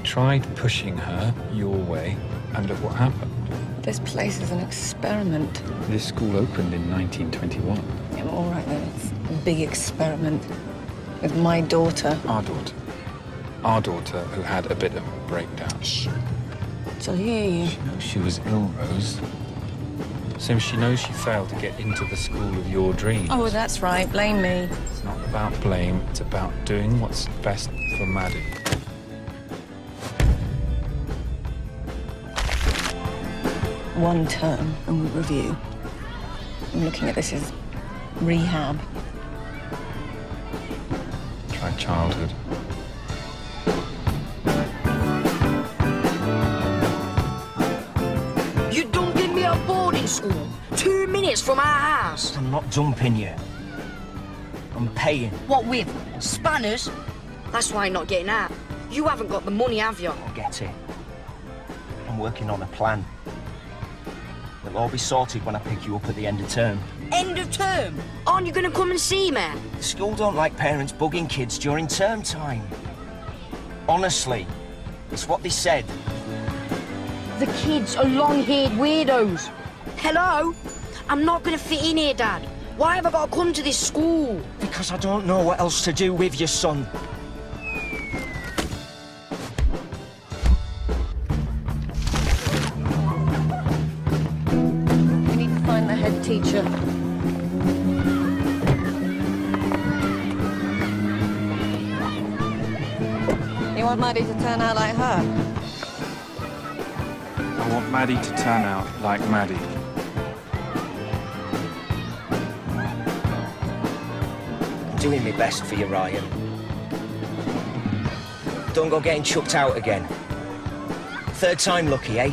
Tried pushing her your way, and look what happened. This place is an experiment. This school opened in 1921. Yeah, well, all right then, it's a big experiment with my daughter. Our daughter. Our daughter, who had a bit of a breakdown. Shh. She'll hear you. She knows she was ill, Rose. So she knows she failed to get into the school of your dreams. Oh, that's right. Blame me. It's not about blame. It's about doing what's best for Maddie. One term and we'll review. I'm looking at this as rehab. Try childhood. You dumping me at boarding school 2 minutes from our house. I'm not dumping you. I'm paying. What with? Spanners? That's why you're not getting out. You haven't got the money, have you? I'll get it. I'm working on a plan. It'll all be sorted when I pick you up at the end of term. End of term? Aren't you going to come and see me? The school don't like parents bugging kids during term time. Honestly, it's what they said. The kids are long-haired weirdos. Hello? I'm not going to fit in here, Dad. Why have I got to come to this school? Because I don't know what else to do with your son. Teacher. You want Maddie to turn out like her? I want Maddie to turn out like Maddie. I'm doing my best for you, Ryan. Don't go getting chucked out again. Third time lucky, eh?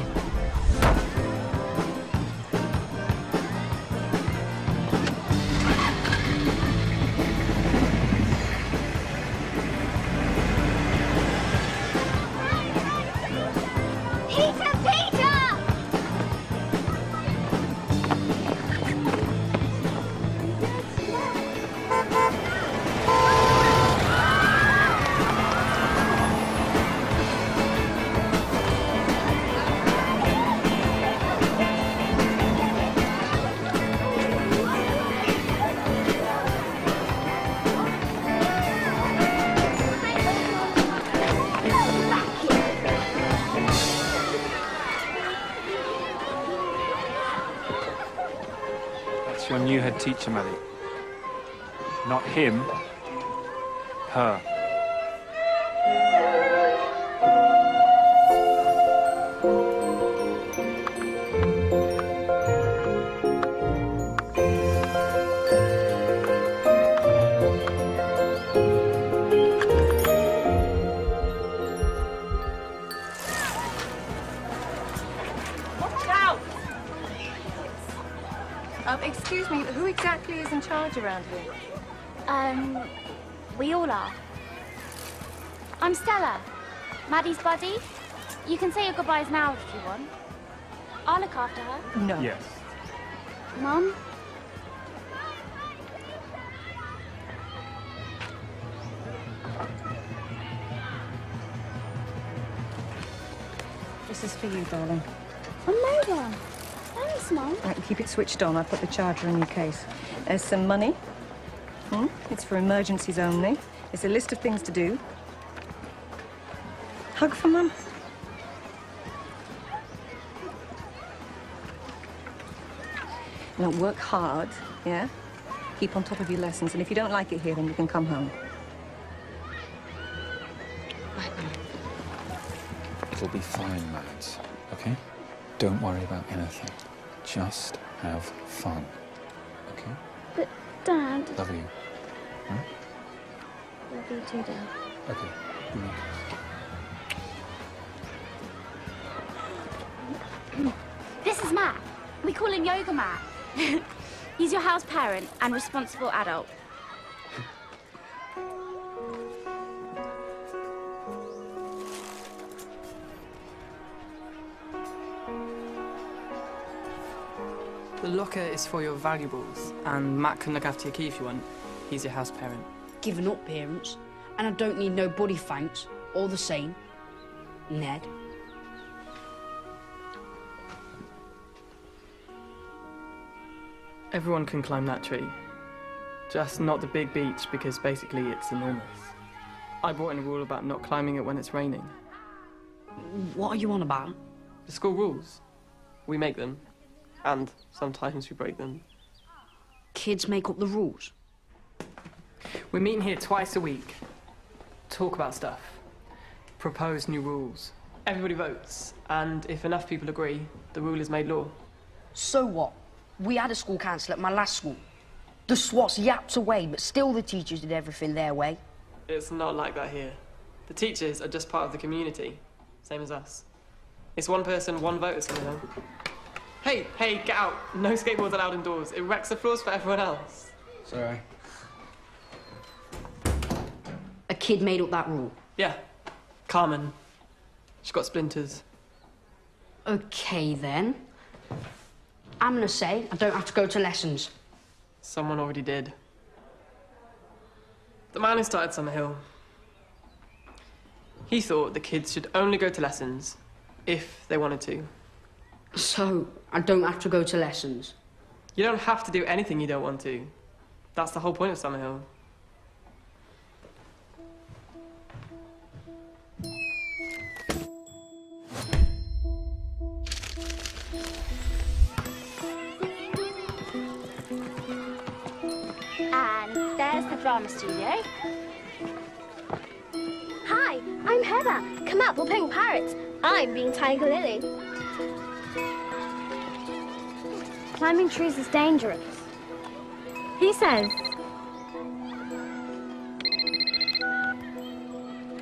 Your new head teacher, Maddie. Not him, her. Excuse me, who exactly is in charge around here? We all are. I'm Stella, Maddie's buddy. You can say your goodbyes now if you want. I'll look after her. No. Yes. Mum? This is for you, darling. A mobile. Thanks, Mum. Right, keep it switched on. I put the charger in your case. There's some money. It's for emergencies only. It's a list of things to do. hug for Mum? Now, work hard, yeah? Keep on top of your lessons, and if you don't like it here, then you can come home. It'll be fine, Mads, okay? Don't worry about anything. Just have fun, okay? But, Dad... Love you. Huh? Love you too, Dad. Okay. This is Matt. We call him Yoga Matt. He's your house parent and responsible adult. The locker is for your valuables, and Matt can look after your key if you want. He's your house parent. Giving up parents, and I don't need no buddy thanks. All the same, Ned. Everyone can climb that tree. Just not the big beech, because basically it's enormous. I brought in a rule about not climbing it when it's raining. What are you on about? The school rules. We make them. And sometimes we break them. Kids make up the rules. We're meeting here twice a week. Talk about stuff. Propose new rules. Everybody votes. And if enough people agree, the rule is made law. So what? We had a school council at my last school. The SWATs yapped away, but still the teachers did everything their way. It's not like that here. The teachers are just part of the community. Same as us. It's one person, one vote or something. Hey, get out. No skateboards allowed indoors. It wrecks the floors for everyone else. Sorry. A kid made up that rule. Yeah. Carmen. She's got splinters. Okay, then. I'm gonna say I don't have to go to lessons. Someone already did. The man who started Съмърхил. He thought the kids should only go to lessons if they wanted to. So, I don't have to go to lessons? You don't have to do anything you don't want to. That's the whole point of Съмърхил. And there's the drama studio. Hi, I'm Heather. Come up, we're playing pirates. I'm being Tiger Lily. Climbing trees is dangerous. He says.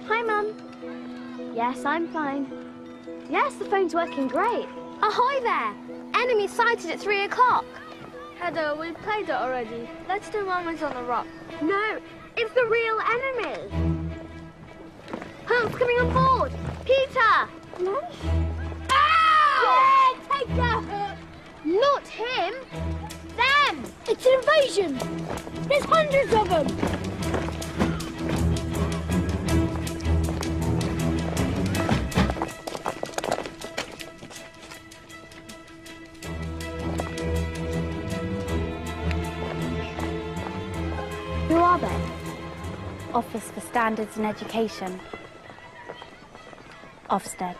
Hi, Mum. Yes, I'm fine. Yes, the phone's working great. Ahoy there! Enemy sighted at 3 o'clock. Heather, we played it already. Let's do Moments on the Rock. No, it's the real enemy. Who's coming on board? Peter! No? Ow! Yeah, take that! Not him! Them! It's an invasion! There's hundreds of them! Who are they? Office for Standards and Education. Ofsted.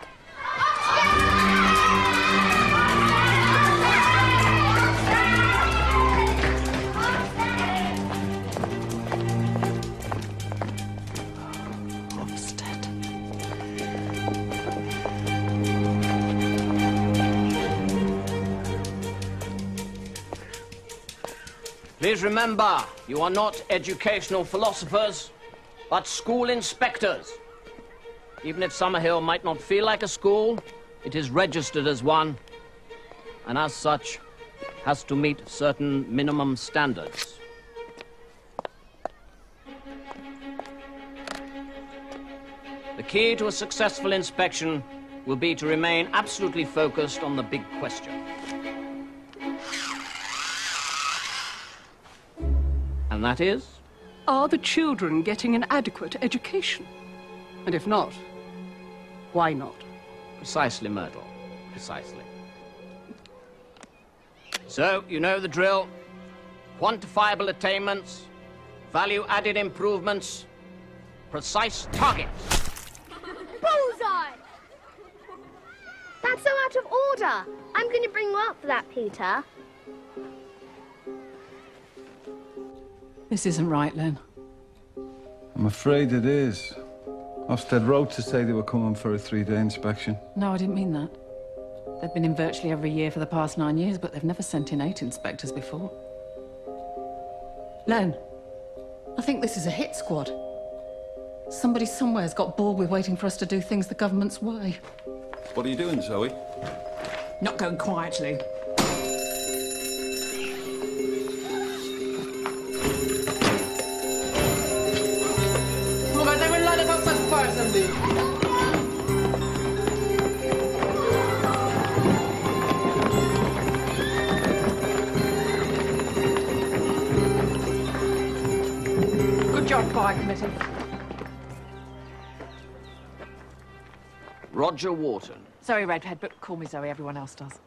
Please remember, you are not educational philosophers, but school inspectors. Even if Съмърхил might not feel like a school, it is registered as one, and as such, has to meet certain minimum standards. The key to a successful inspection will be to remain absolutely focused on the big question. And that is? Are the children getting an adequate education? And if not, why not? Precisely, Myrtle. Precisely. So, you know the drill. Quantifiable attainments, value-added improvements, precise targets. Bullseye! die! That's so out of order. I'm going to bring you up for that, Peter. This isn't right, Len. I'm afraid it is. Ofsted wrote to say they were coming for a 3-day inspection. No, I didn't mean that. They've been in virtually every year for the past 9 years, but they've never sent in 8 inspectors before. Len, I think this is a hit squad. Somebody somewhere's got bored with waiting for us to do things the government's way. What are you doing, Zoe? Not going quietly. Come on, guys, everyone line up outside the fire assembly. Good job, fire committee. Roger Wharton. Sorry, Redhead, but call me Zoe. Everyone else does.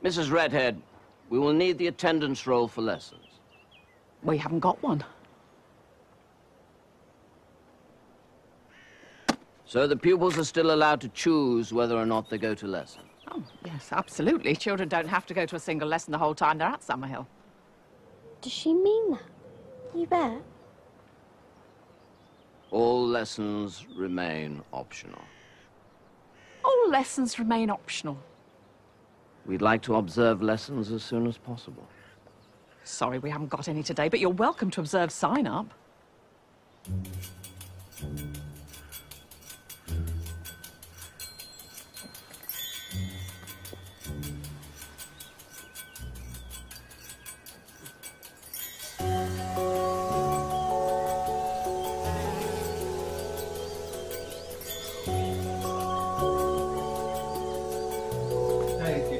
Mrs. Redhead, we will need the attendance roll for lessons. We haven't got one. So the pupils are still allowed to choose whether or not they go to lesson. Oh, yes, absolutely. Children don't have to go to a single lesson the whole time they're at Съмърхил. Does she mean that? You bet. All lessons remain optional. All lessons remain optional. We'd like to observe lessons as soon as possible. Sorry, we haven't got any today, but you're welcome to observe sign-up.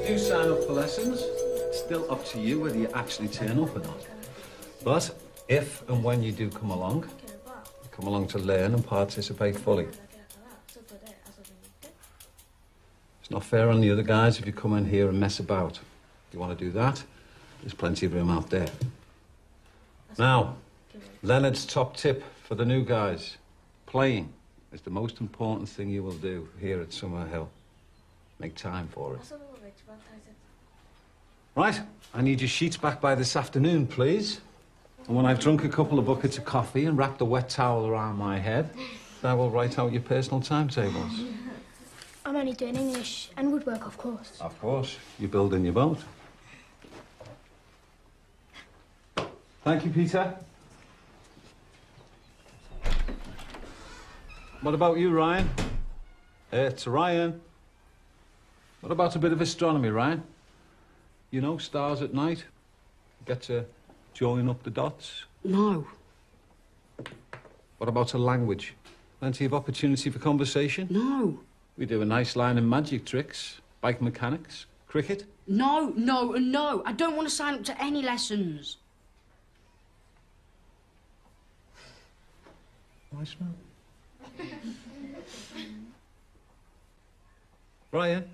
You sign up for lessons. It's still up to you whether you actually turn up or not. But if and when you do come along to learn and participate fully. It's not fair on the other guys if you come in here and mess about. If you want to do that, there's plenty of room out there. Now, Leonard's top tip for the new guys. Playing is the most important thing you will do here at Съмърхил. Make time for it. Right, I need your sheets back by this afternoon, please. And when I've drunk a couple of buckets of coffee and wrapped a wet towel around my head, I will write out your personal timetables. I'm only doing English and woodwork, of course. Of course. You're building your boat. Thank you, Peter. What about you, Ryan? It's Ryan. What about a bit of astronomy, Ryan? You know, stars at night? Get to join up the dots? No. What about a language? Plenty of opportunity for conversation? No. We do a nice line of magic tricks, bike mechanics, cricket. No, no, and no. I don't want to sign up to any lessons. Nice man. Ryan?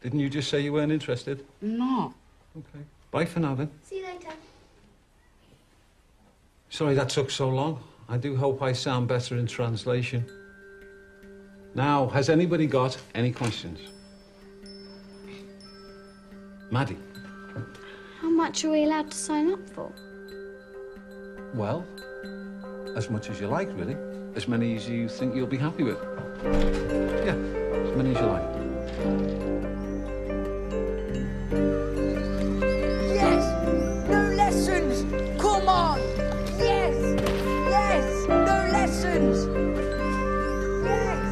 Didn't you just say you weren't interested? No. Okay. Bye for now, then. See you later. Sorry that took so long. I do hope I sound better in translation. Now, has anybody got any questions? Maddie? How much are we allowed to sign up for? Well, as much as you like, really. As many as you think you'll be happy with. Yeah, as many as you like. Yes! No lessons! Come on! Yes! Yes! No lessons! Yes!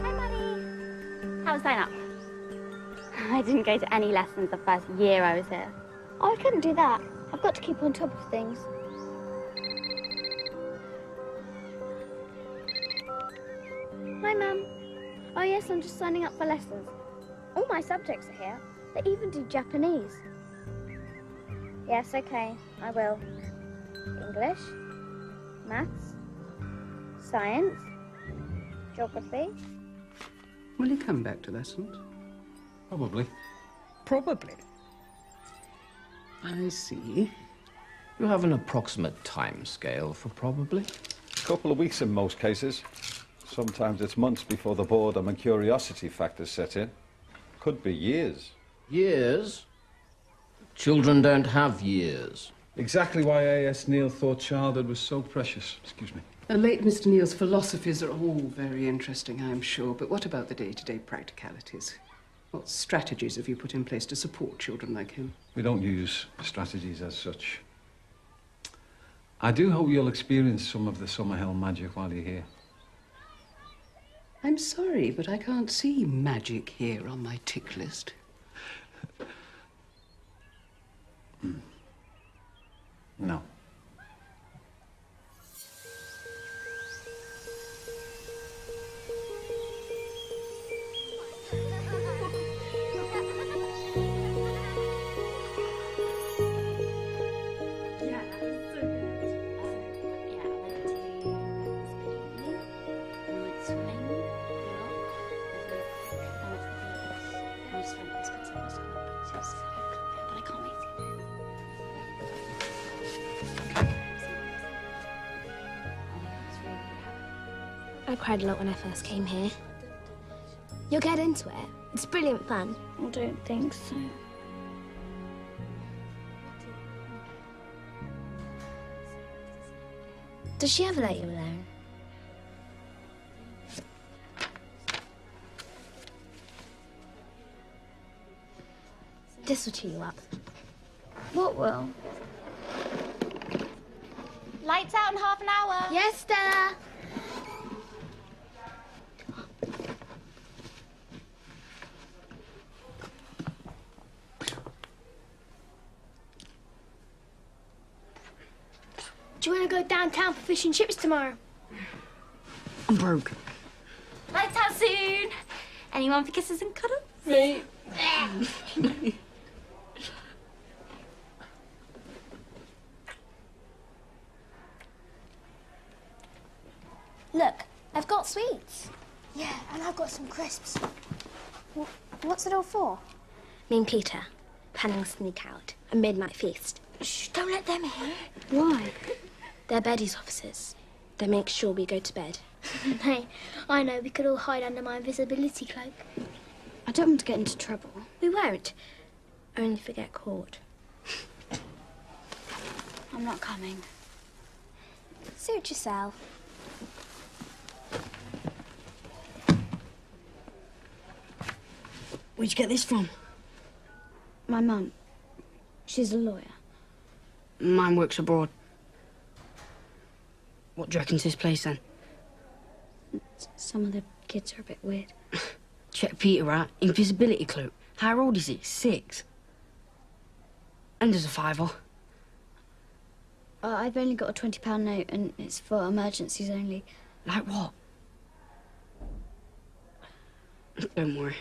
Hi, Mummy. How was sign up? I didn't go to any lessons the first year I was here. Oh, I couldn't do that. I've got to keep on top of things. Hi, Mum. Oh, yes, I'm just signing up for lessons. All my subjects are here. They even do Japanese. Yes, okay, I will. English, maths, science, geography. Will you come back to lessons? Probably. Probably. I see. You have an approximate time scale for probably? A couple of weeks in most cases. Sometimes it's months before the boredom and curiosity factors set in. Could be years. Years? Children don't have years. Exactly why A.S.Нийл thought childhood was so precious. Excuse me. The late Mr. Neil's philosophies are all very interesting, I'm sure, but what about the day-to-day practicalities? What strategies have you put in place to support children like him? We don't use strategies as such. I do hope you'll experience some of the Съмърхил magic while you're here. I'm sorry, but I can't see magic here on my tick list. No. I cried a lot when I first came here. You'll get into it. It's brilliant fun. I don't think so. Does she ever let you alone? This will cheer you up. What will? Lights out in half an hour. Yes, Stella. Do you want to go downtown for fish and chips tomorrow? I'm broke. Lights out soon. Anyone for kisses and cuddles? Me. Look, I've got sweets. Yeah, and I've got some crisps. What's it all for? Me and Peter, planning a sneak out, a midnight feast. Shh, don't let them hear. Why? They're Betty's officers. They make sure we go to bed. Hey, I know, we could all hide under my invisibility cloak. I don't want to get into trouble. We won't. Only if we get caught. I'm not coming. Suit yourself. Where'd you get this from? My mum. She's a lawyer. Mine works abroad. What do you reckon's this place, then? Some of the kids are a bit weird. Check Peter out. Invisibility cloak. How old is he? 6. And there's a £5. I've only got a £20 note, and it's for emergencies only. Like what? Don't worry.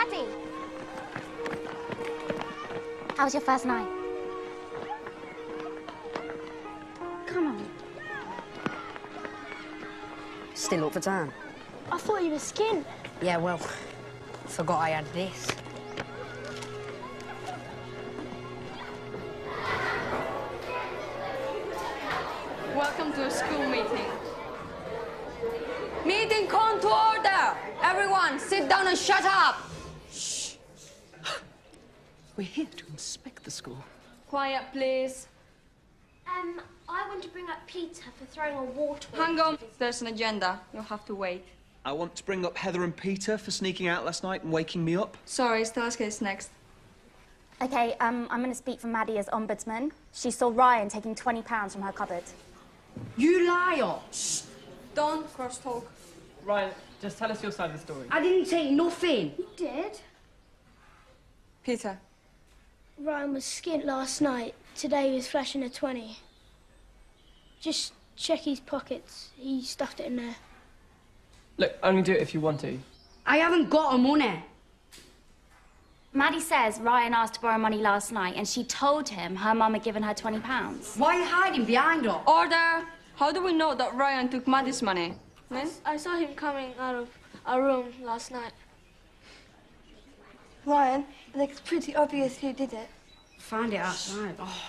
Maddie! How was your first night? Come on. Still up for time? I thought you were skint. Yeah, well, forgot I had this. Welcome to a school meeting. Meeting come to order! Everyone, sit down and shut up! Shh. We're here to inspect the school. Quiet, please. I want to bring up Peter for throwing a water. Hang on. There's an agenda. You'll have to wait. I want to bring up Heather and Peter for sneaking out last night and waking me up. Sorry, Stella's case next. Okay, I'm going to speak for Maddie as ombudsman. She saw Ryan taking £20 from her cupboard. You liar! Shh! Don't cross-talk. Ryan, just tell us your side of the story. I didn't take nothing. You did? Peter. Ryan was skint last night. Today he was flashing a 20. Just check his pockets. He stuffed it in there. Look, only do it if you want to. I haven't got a money. Maddie says Ryan asked to borrow money last night and she told him her mum had given her £20. Why are you hiding behind her? Order! How do we know that Ryan took Maddie's money? I saw him coming out of our room last night. Ryan, it looks pretty obvious you did it. Found it outside. Oh,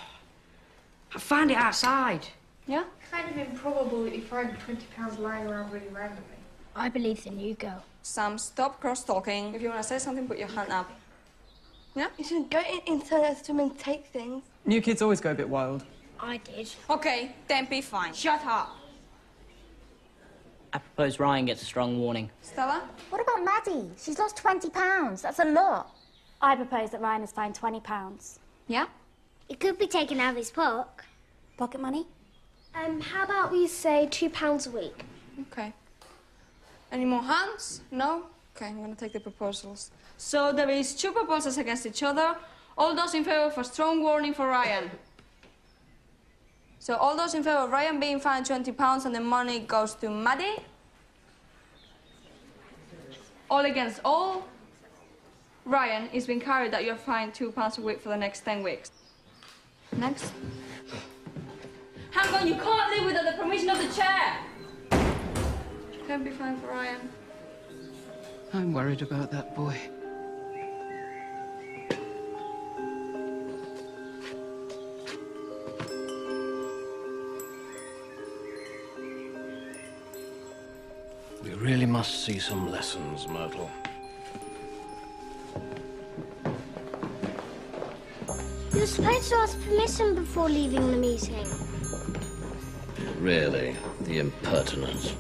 I found it outside. Yeah? Kind of improbable that you find £20 lying around really randomly. I believe in you, girl. Sam, stop cross-talking. If you want to say something, put your hand up. Yeah? You shouldn't go into the room and take things. New kids always go a bit wild. I did. Okay, then be fine. Shut up. I propose Ryan gets a strong warning. Stella? What about Maddie? She's lost £20. That's a lot. I propose that Ryan is fined £20. Yeah? It could be taken out of his pocket. Pocket money? How about we say £2 a week? Okay. Any more hands? No? Okay, I'm going to take the proposals. So there is 2 proposals against each other. All those in favour of a strong warning for Ryan. So all those in favour of Ryan being fined £20 and the money goes to Maddie. All against all. Ryan is being carried that you're fined £2 a week for the next 10 weeks. Next. Hang on, you can't leave without the permission of the chair. Can't be fine for Ryan. I'm worried about that boy. We really must see some lessons, Myrtle. You're supposed to ask permission before leaving the meeting. Really, the impertinence.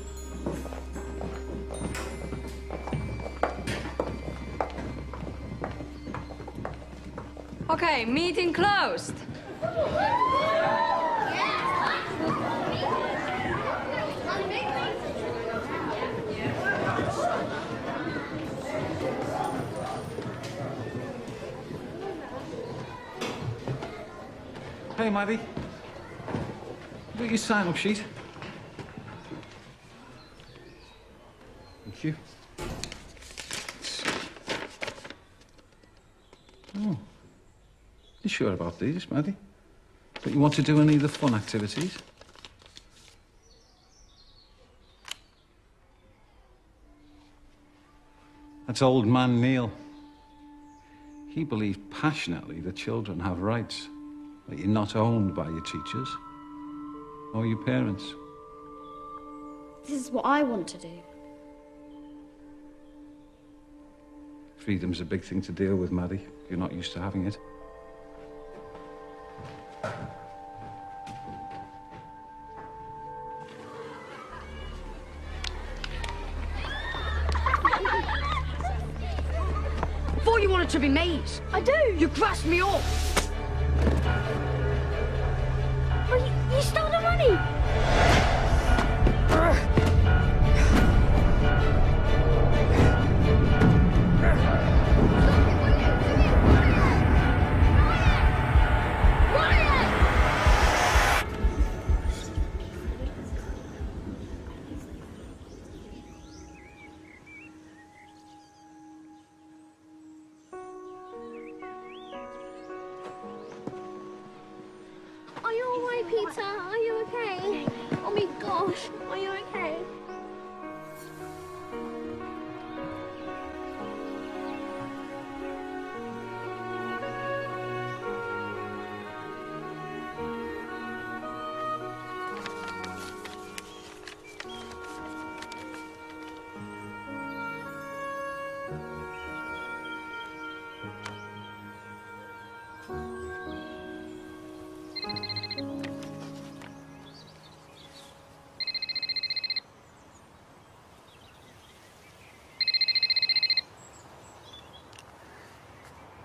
Okay, meeting closed. Hey, Maddie. Got your sign-up sheet? Thank you. Oh. You sure about these, Maddie? Don't you want to do any of the fun activities? That's old man Neil. He believed passionately that children have rights, that you're not owned by your teachers or your parents. This is what I want to do. Freedom's a big thing to deal with, Maddie. You're not used to having it. I thought you wanted to be mates. I do. You grasped me up. Well, you stole the money. Peter, are you okay? Oh my gosh, are you okay?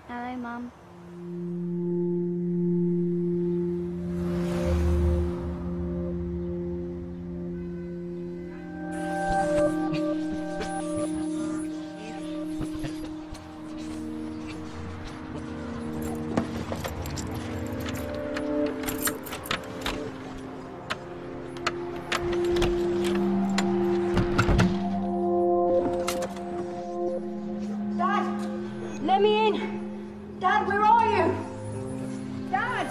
Hello, Mum. Dad, let me in. Dad, where are you? Dad!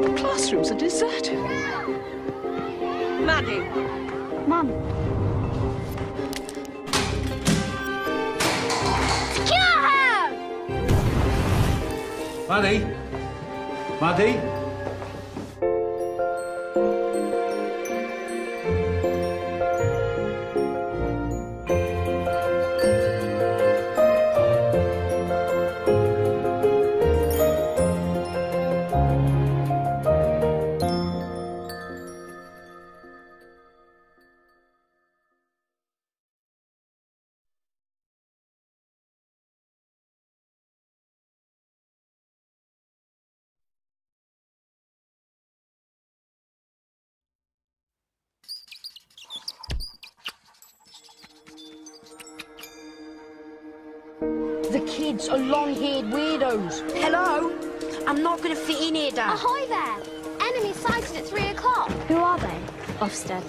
The classrooms are deserted. Maddie. Mum. Secure her! Maddie? Maddie? The kids are long-haired weirdos. Hello? I'm not going to fit in here, Dad. Ahoy there! Enemy sighted at 3 o'clock. Who are they? Ofsted.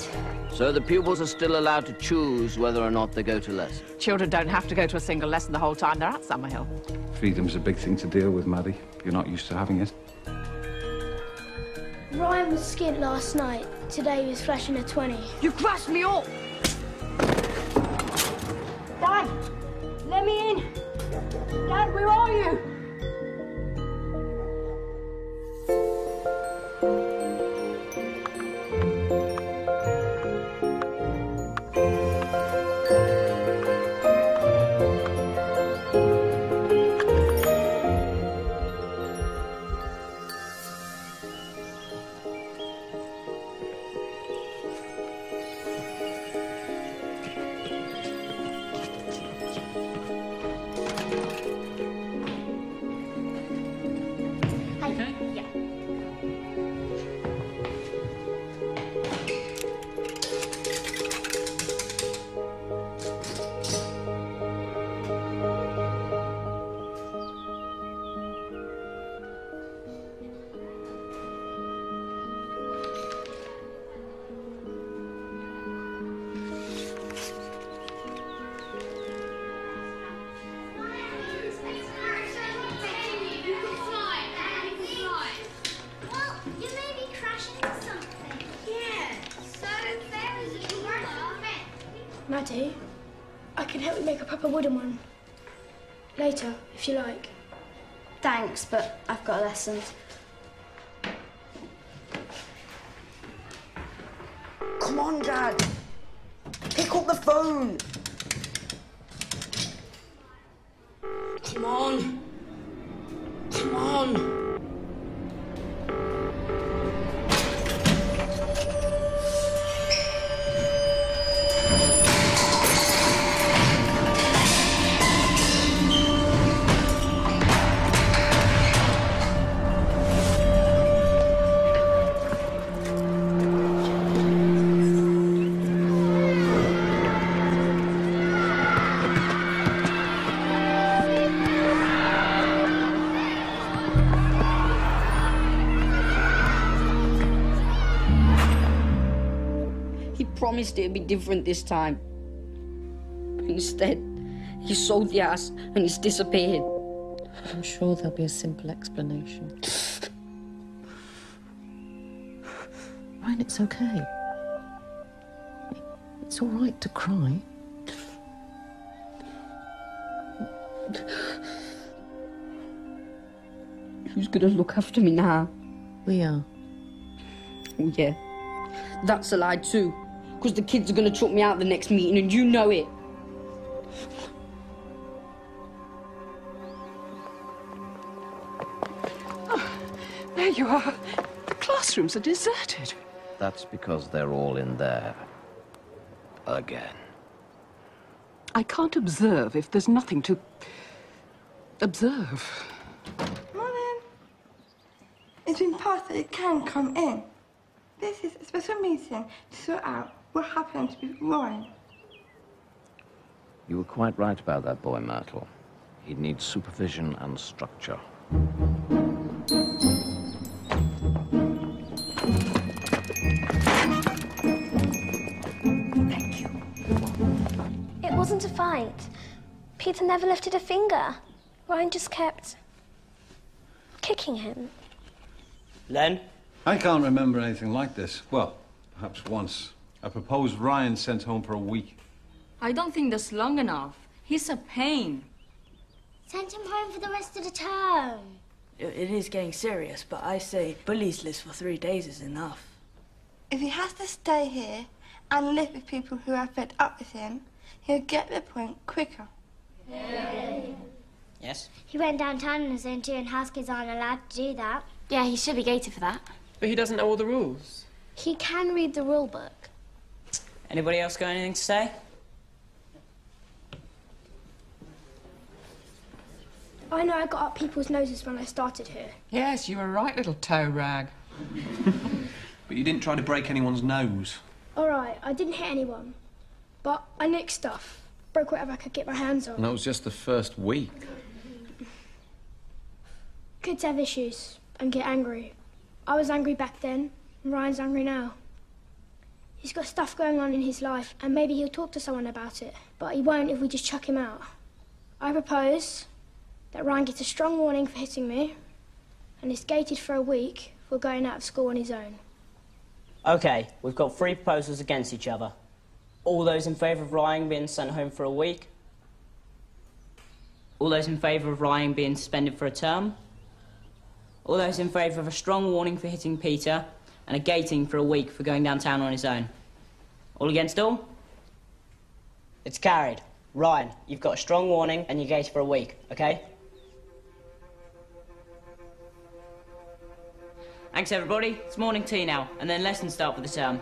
So the pupils are still allowed to choose whether or not they go to lessons. Children don't have to go to a single lesson the whole time they're at Съмърхил. Freedom's a big thing to deal with, Maddie. You're not used to having it. Ryan was skint last night. Today he was flashing a 20. You crashed me up! Dad! Let me in! Dad, where are you? Maddie, I can help you make a proper wooden one. Later, if you like. Thanks, but I've got lessons. Come on, Dad. Pick up the phone. Come on. Come on. promised it'd be different this time. But instead, he sold the house and he's disappeared. I'm sure there'll be a simple explanation. Ryan, it's okay. It's all right to cry. Who's gonna look after me now? We are. Oh, yeah. That's a lie too. Because the kids are gonna chuck me out the next meeting and you know it. Oh, there you are. The classrooms are deserted. That's because they're all in there. Again. I can't observe if there's nothing to observe. Morning. It's been passed that you can come in. This is a special meeting to sort out what happened with Ryan. You were quite right about that boy, Myrtle. He needs supervision and structure. Thank you. It wasn't a fight. Peter never lifted a finger. Ryan just kept kicking him. Len? I can't remember anything like this. Well, perhaps once. I proposed Ryan sent home for a week. I don't think that's long enough. He's a pain. Send him home for the rest of the term. It is getting serious, but I say bullies list for 3 days is enough. If he has to stay here and live with people who are fed up with him, he'll get the point quicker. Yes? He went downtown on his own too, and house kids aren't allowed to do that. Yeah, he should be gated for that. But he doesn't know all the rules. He can read the rule book. Anybody else got anything to say? I know I got up people's noses when I started here. Yes, you were right, little toe rag. But you didn't try to break anyone's nose. All right, I didn't hit anyone, but I nicked stuff, broke whatever I could get my hands on. And that was just the first week. Kids have issues and get angry. I was angry back then, and Ryan's angry now. He's got stuff going on in his life, and maybe he'll talk to someone about it, but he won't if we just chuck him out. I propose that Ryan gets a strong warning for hitting me, and is gated for a week for going out of school on his own. OK, we've got 3 proposals against each other. All those in favour of Ryan being sent home for a week? All those in favour of Ryan being suspended for a term? All those in favour of a strong warning for hitting Peter and a gating for a week for going downtown on his own? All against all? It's carried. Ryan, you've got a strong warning and you're gated for a week, OK? Thanks, everybody. It's morning tea now, and then lessons start for the term.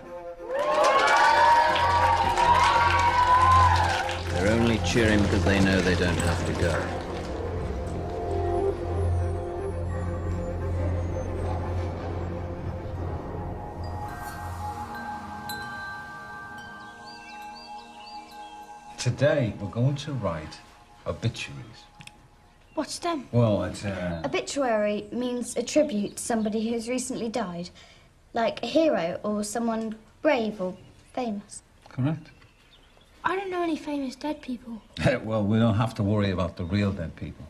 They're only cheering because they know they don't have to go. Today, we're going to write obituaries. What's them? Well, it's Obituary means a tribute to somebody who's recently died. Like a hero or someone brave or famous. Correct. I don't know any famous dead people. Well, we don't have to worry about the real dead people.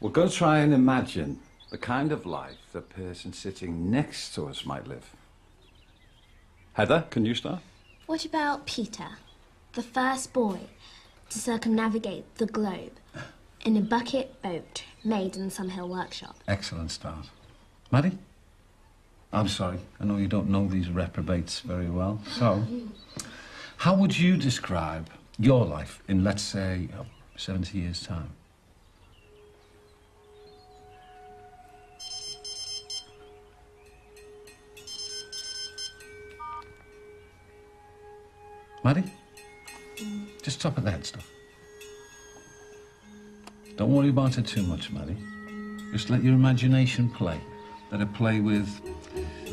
We're going to try and imagine the kind of life the person sitting next to us might live. Heather, can you start? What about Peter, the first boy to circumnavigate the globe in a bucket boat made in the Съмърхил workshop? Excellent start. Maddie? I'm sorry, I know you don't know these reprobates very well. So, how would you describe your life in, let's say, 70 years' time? Maddie? Just top of the head stuff. Don't worry about it too much, Maddie. Just let your imagination play. Let it play with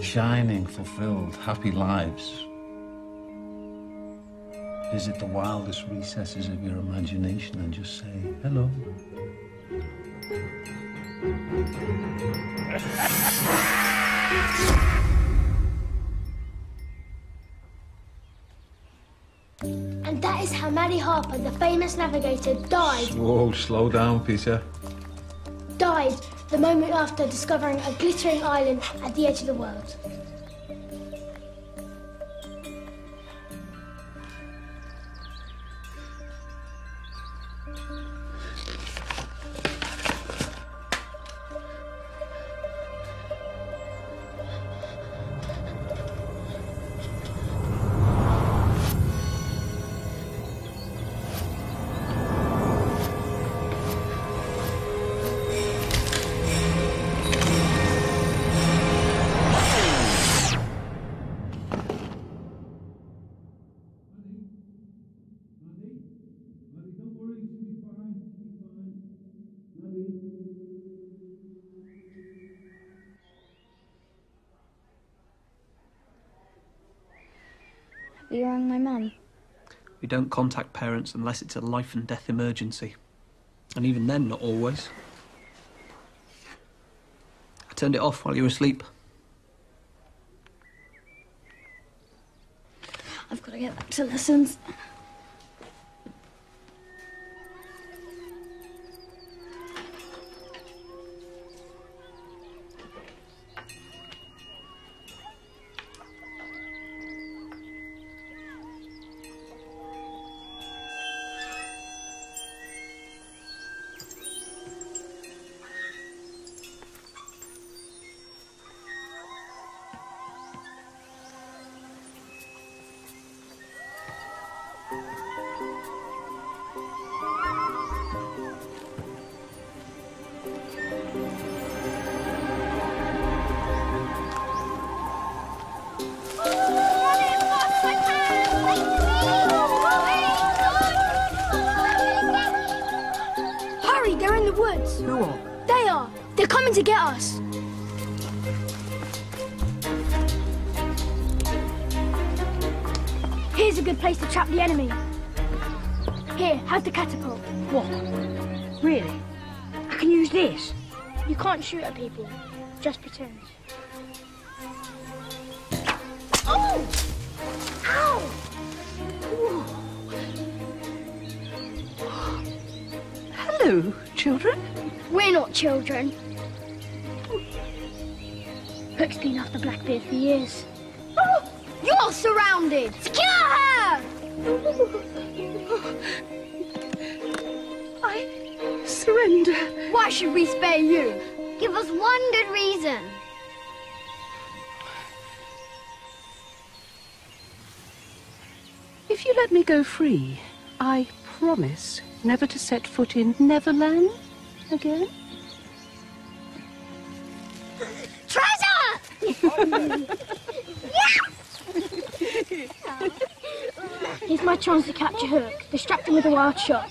shining, fulfilled, happy lives. Visit the wildest recesses of your imagination and just say hello. Daddy Harper, the famous navigator, died. Whoa, slow down, Peter. Died the moment after discovering a glittering island at the edge of the world. You rang my mum. We don't contact parents unless it's a life and death emergency. And even then, not always. I turned it off while you were asleep. I've got to get back to lessons. Who are? They are. They're coming to get us. Here's a good place to trap the enemy. Here, have the catapult. What? Really? I can use this? You can't shoot at people. Just pretend. Oh! Ow! Hello, children. We're not children. Hook's been after Blackbeard for years. Oh! You're surrounded! Secure her! I surrender. Why should we spare you? Give us one good reason. If you let me go free, I promise never to set foot in Neverland again. Treasure! Here's my chance to catch a hook. Distract him with a wild shot.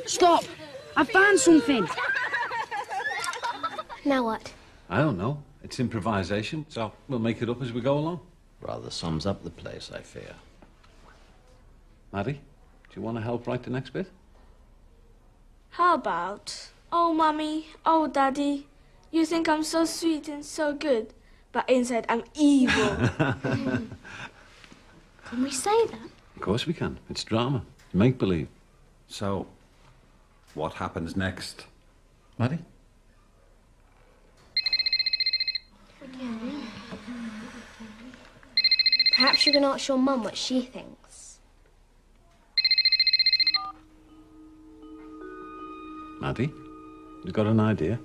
Stop! I found something. Now what? I don't know. It's improvisation, so we'll make it up as we go along. Rather sums up the place, I fear. Maddie, do you want to help write the next bit? How about, oh, Mummy, oh, Daddy, you think I'm so sweet and so good, but inside I'm evil. Can we say that? Of course we can. It's drama. Make-believe. So, what happens next? Maddie? Perhaps you can ask your mum what she thinks. Maddie, you got an idea?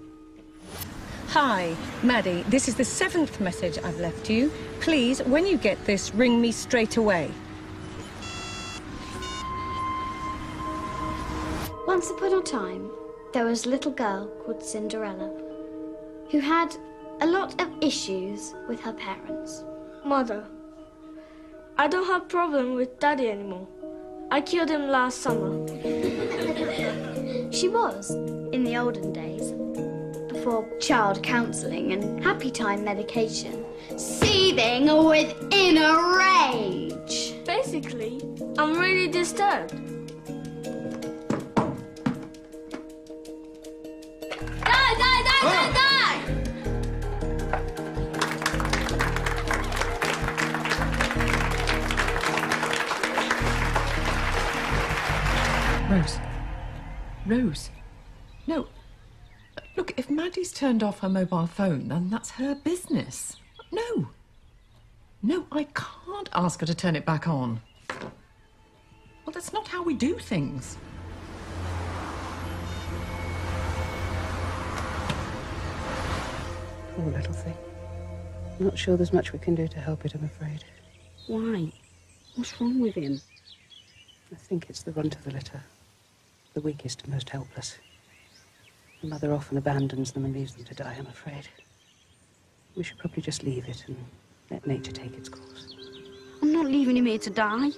Hi, Maddie. This is the 7th message I've left you. Please, when you get this, ring me straight away. Once upon a time, there was a little girl called Cinderella who had a lot of issues with her parents. Mother, I don't have problem with Daddy anymore. I killed him last summer. She was, in the olden days, before child counselling and happy time medication, seething within a rage. Basically, I'm really disturbed. Die, die, die, die, die! Rose. Rose. No. Look, if Maddie's turned off her mobile phone, then that's her business. No. No, I can't ask her to turn it back on. Well, that's not how we do things. Poor little thing. I'm not sure there's much we can do to help it, I'm afraid. Why? What's wrong with him? I think it's the runt of the litter. The weakest and most helpless. The mother often abandons them and leaves them to die, I'm afraid. We should probably just leave it and let nature take its course. I'm not leaving him here to die.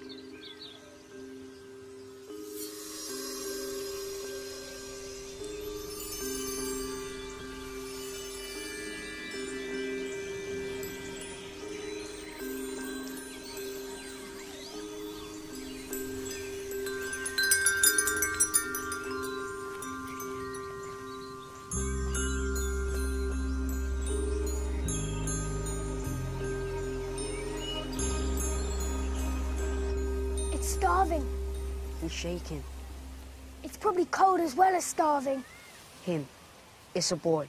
Starving. He's shaking. It's probably cold as well as starving. Him. It's a boy.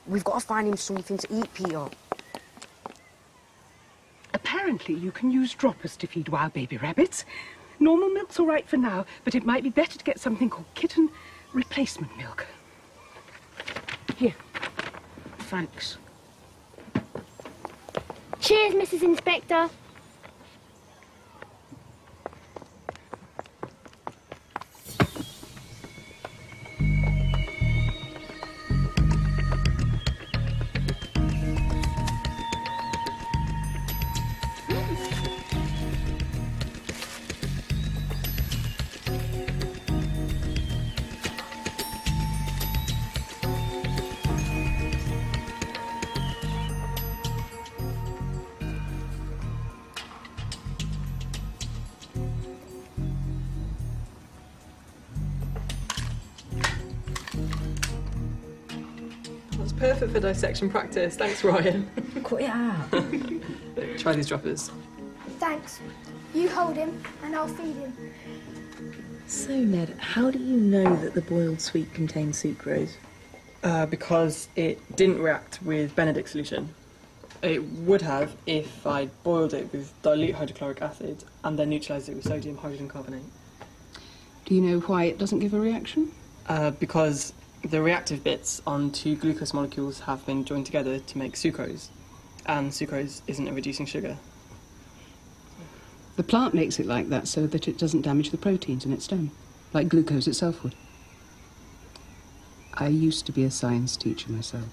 We've got to find him something to eat, Peter. Apparently you can use droppers to feed wild baby rabbits. Normal milk's all right for now, but it might be better to get something called kitten replacement milk. Here. Thanks. Cheers, Mrs. Inspector. Perfect for dissection practice. Thanks, Ryan. Cut it out. Try these droppers. Thanks. You hold him and I'll feed him. So, Ned, how do you know that the boiled sweet contains sucrose? Because it didn't react with Benedict's solution. It would have if I'd boiled it with dilute hydrochloric acid and then neutralised it with sodium hydrogen carbonate. Do you know why it doesn't give a reaction? Because the reactive bits on two glucose molecules have been joined together to make sucrose, and sucrose isn't a reducing sugar. The plant makes it like that so that it doesn't damage the proteins in its stem, like glucose itself would. I used to be a science teacher myself.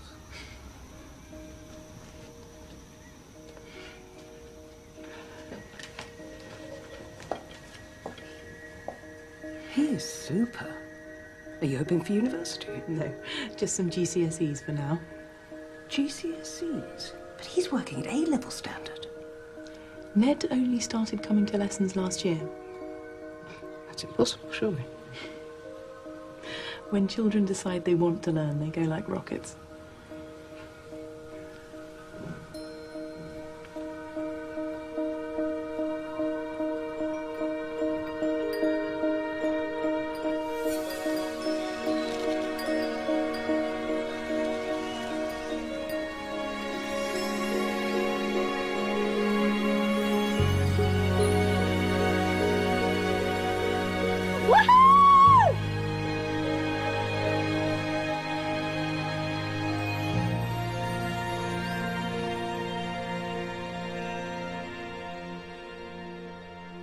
He is super. Are you hoping for university? No, just some GCSEs for now. GCSEs? But he's working at A-level standard. Ned only started coming to lessons last year. That's impossible, surely. When children decide they want to learn, they go like rockets.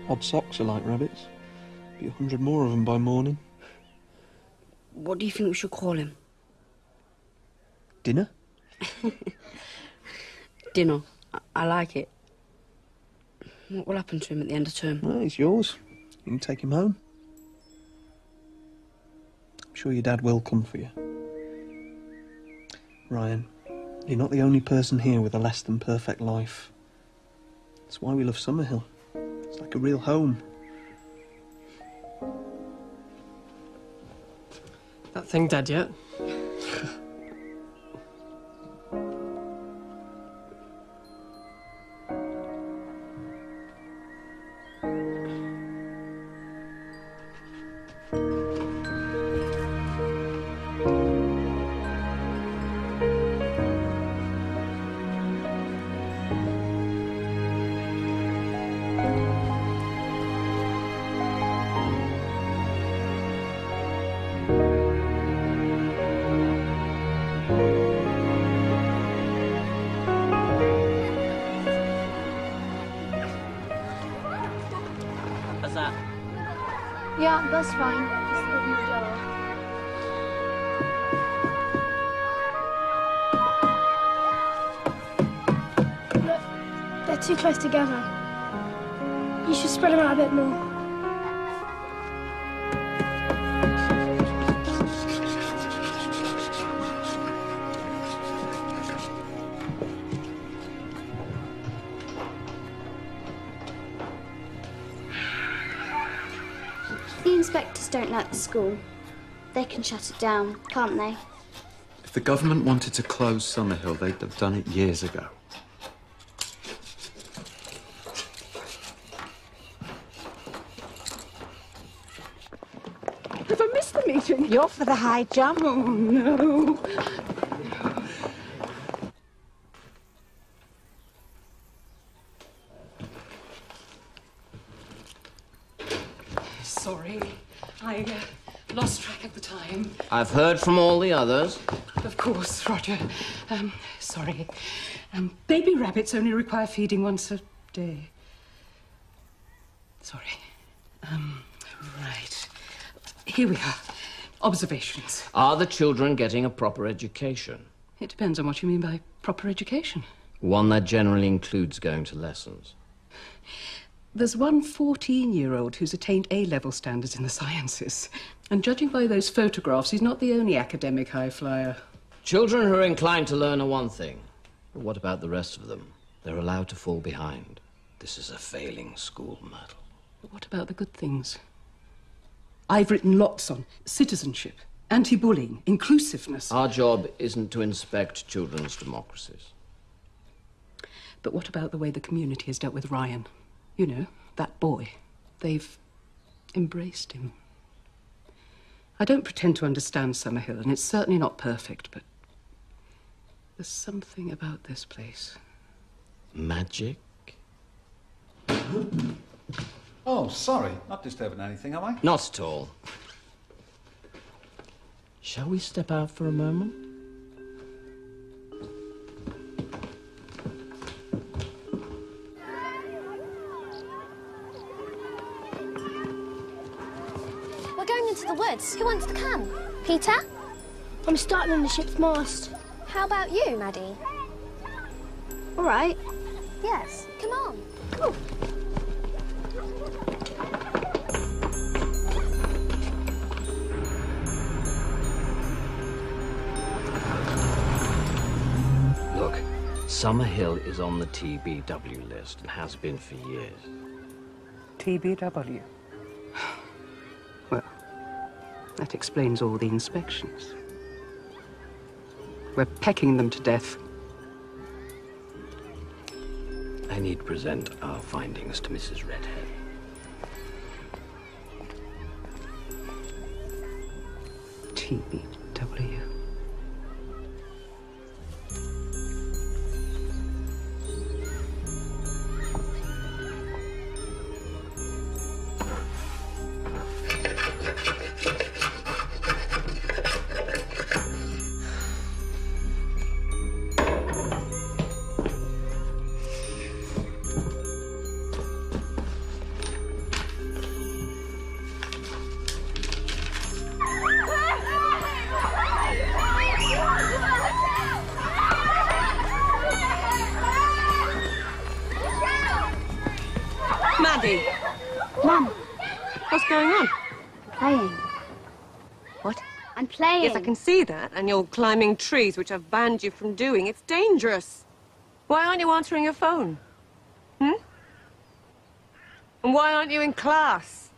Odd socks are like rabbits. Be 100 more of them by morning. What do you think we should call him? Dinner? Dinner. I like it. What will happen to him at the end of term? Well, he's yours. You can take him home. I'm sure your dad will come for you. Ryan, you're not the only person here with a less than perfect life. That's why we love Съмърхил. It's like a real home. That thing dead yet? That's fine. Just leave my door. Look, they're too close together. You should spread them out a bit more. The inspectors don't like the school. They can shut it down, can't they? If the government wanted to close Съмърхил, they'd have done it years ago. Have I missed the meeting? You're for the high jump. Oh, no. Sorry, I lost track of the time. I've heard from all the others. Of course, Roger. Sorry. Baby rabbits only require feeding once a day. Sorry. Right. Here we are. Observations. Are the children getting a proper education? It depends on what you mean by proper education. One that generally includes going to lessons. There's one 14-year-old who's attained A-level standards in the sciences. And judging by those photographs, he's not the only academic high flyer. Children who are inclined to learn are one thing. But what about the rest of them? They're allowed to fall behind. This is a failing school, Myrtle. But what about the good things? I've written lots on citizenship, anti-bullying, inclusiveness. Our job isn't to inspect children's democracies. But what about the way the community has dealt with Ryan? You know, that boy. They've embraced him. I don't pretend to understand Съмърхил, and it's certainly not perfect, but there's something about this place. Magic? Oh, sorry. Not disturbing anything, am I? Not at all. Shall we step out for a moment? We're going into the woods. Who wants to come? Peter? I'm starting on the ship's mast. How about you, Maddie? All right. Yes, come on. Come on. Look, Съмърхил is on the TBW list and has been for years. TBW? Well, that explains all the inspections. We're pecking them to death. I need to present our findings to Mrs. Redhead. TBW. Maddie! Mum. What's going on? Playing. What? I'm playing. Yes, I can see that. And you're climbing trees, which I've banned you from doing. It's dangerous. Why aren't you answering your phone? And why aren't you in class?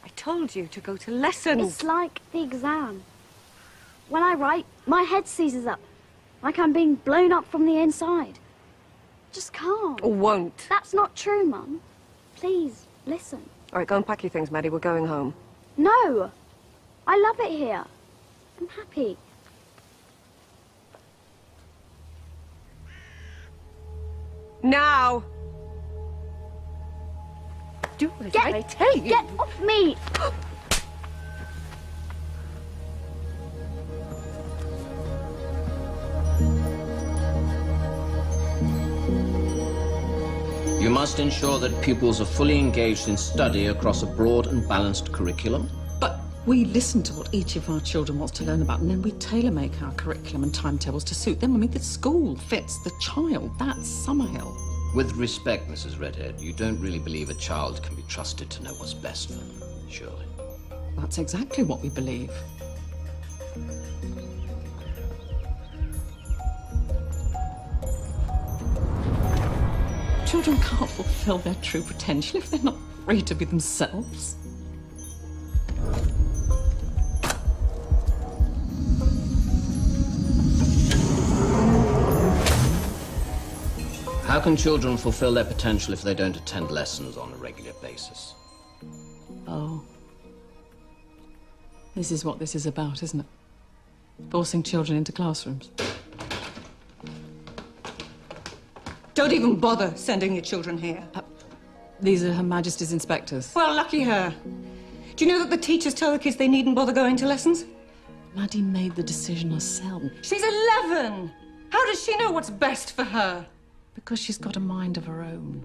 I told you to go to lessons. It's like the exam. When I write, my head seizes up. Like I'm being blown up from the inside. Just can't. Or won't. That's not true, Mum. Please, listen. All right, go and pack your things, Maddie. We're going home. No! I love it here. I'm happy. Now! Do as I tell you. Get off me! You must ensure that pupils are fully engaged in study across a broad and balanced curriculum. But we listen to what each of our children wants to learn about, and then we tailor-make our curriculum and timetables to suit them. I mean, the school fits the child. That's Съмърхил. With respect, Mrs. Redhead, you don't really believe a child can be trusted to know what's best for them, surely? That's exactly what we believe. Children can't fulfill their true potential if they're not free to be themselves. How can children fulfill their potential if they don't attend lessons on a regular basis? Oh. This is what this is about, isn't it? Forcing children into classrooms. Don't even bother sending your children here. These are Her Majesty's inspectors. Well, lucky her. Do you know that the teachers tell the kids they needn't bother going to lessons? Maddie made the decision herself. She's 11. How does she know what's best for her? Because she's got a mind of her own.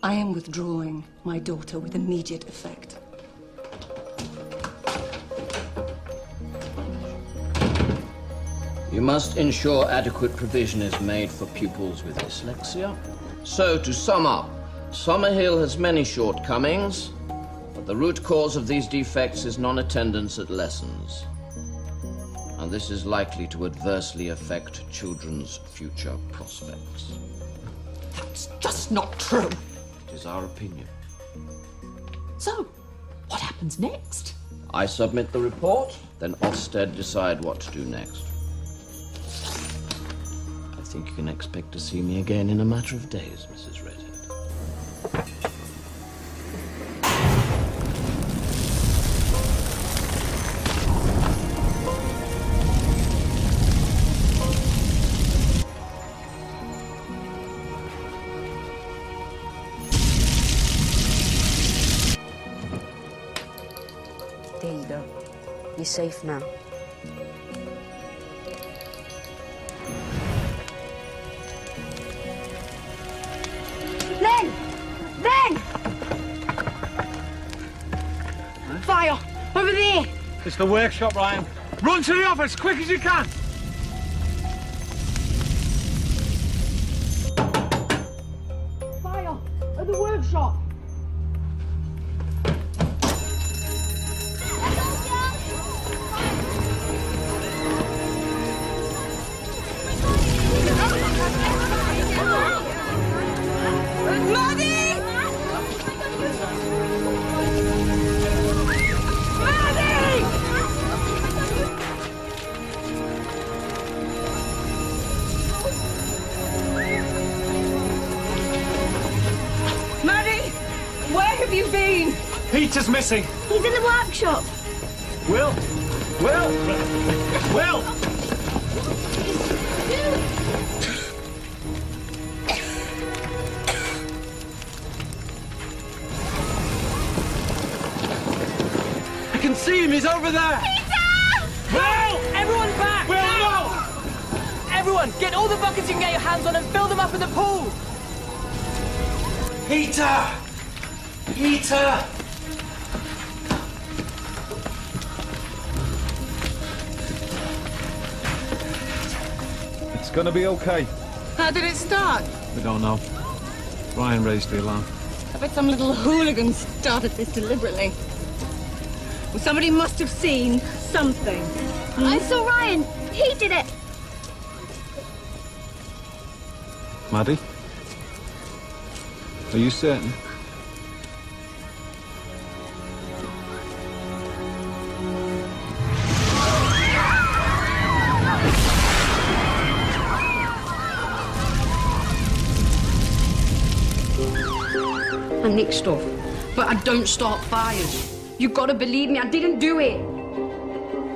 I am withdrawing my daughter with immediate effect. You must ensure adequate provision is made for pupils with dyslexia. So, to sum up, Съмърхил has many shortcomings, but the root cause of these defects is non-attendance at lessons. And this is likely to adversely affect children's future prospects. That's just not true. It is our opinion. So, what happens next? I submit the report, then Ofsted decide what to do next. I think you can expect to see me again in a matter of days, Mrs. Redhead. There you go. You're safe now. Then! Fire! Over there! It's the workshop, Ryan. Run to the office, quick as you can! Fire! At the workshop! Peter's missing. He's in the workshop. Will! I can see him, he's over there! Peter! Will! Everyone back! Will, no! Everyone, get all the buckets you can get your hands on and fill them up in the pool! Peter! Peter! It's gonna be okay. How did it start? We don't know. Ryan raised the alarm. I bet some little hooligan started this deliberately. Well, somebody must have seen something. I saw Ryan. He did it. Maddie? Are you certain? I nick stuff, but I don't start fires. You've got to believe me, I didn't do it.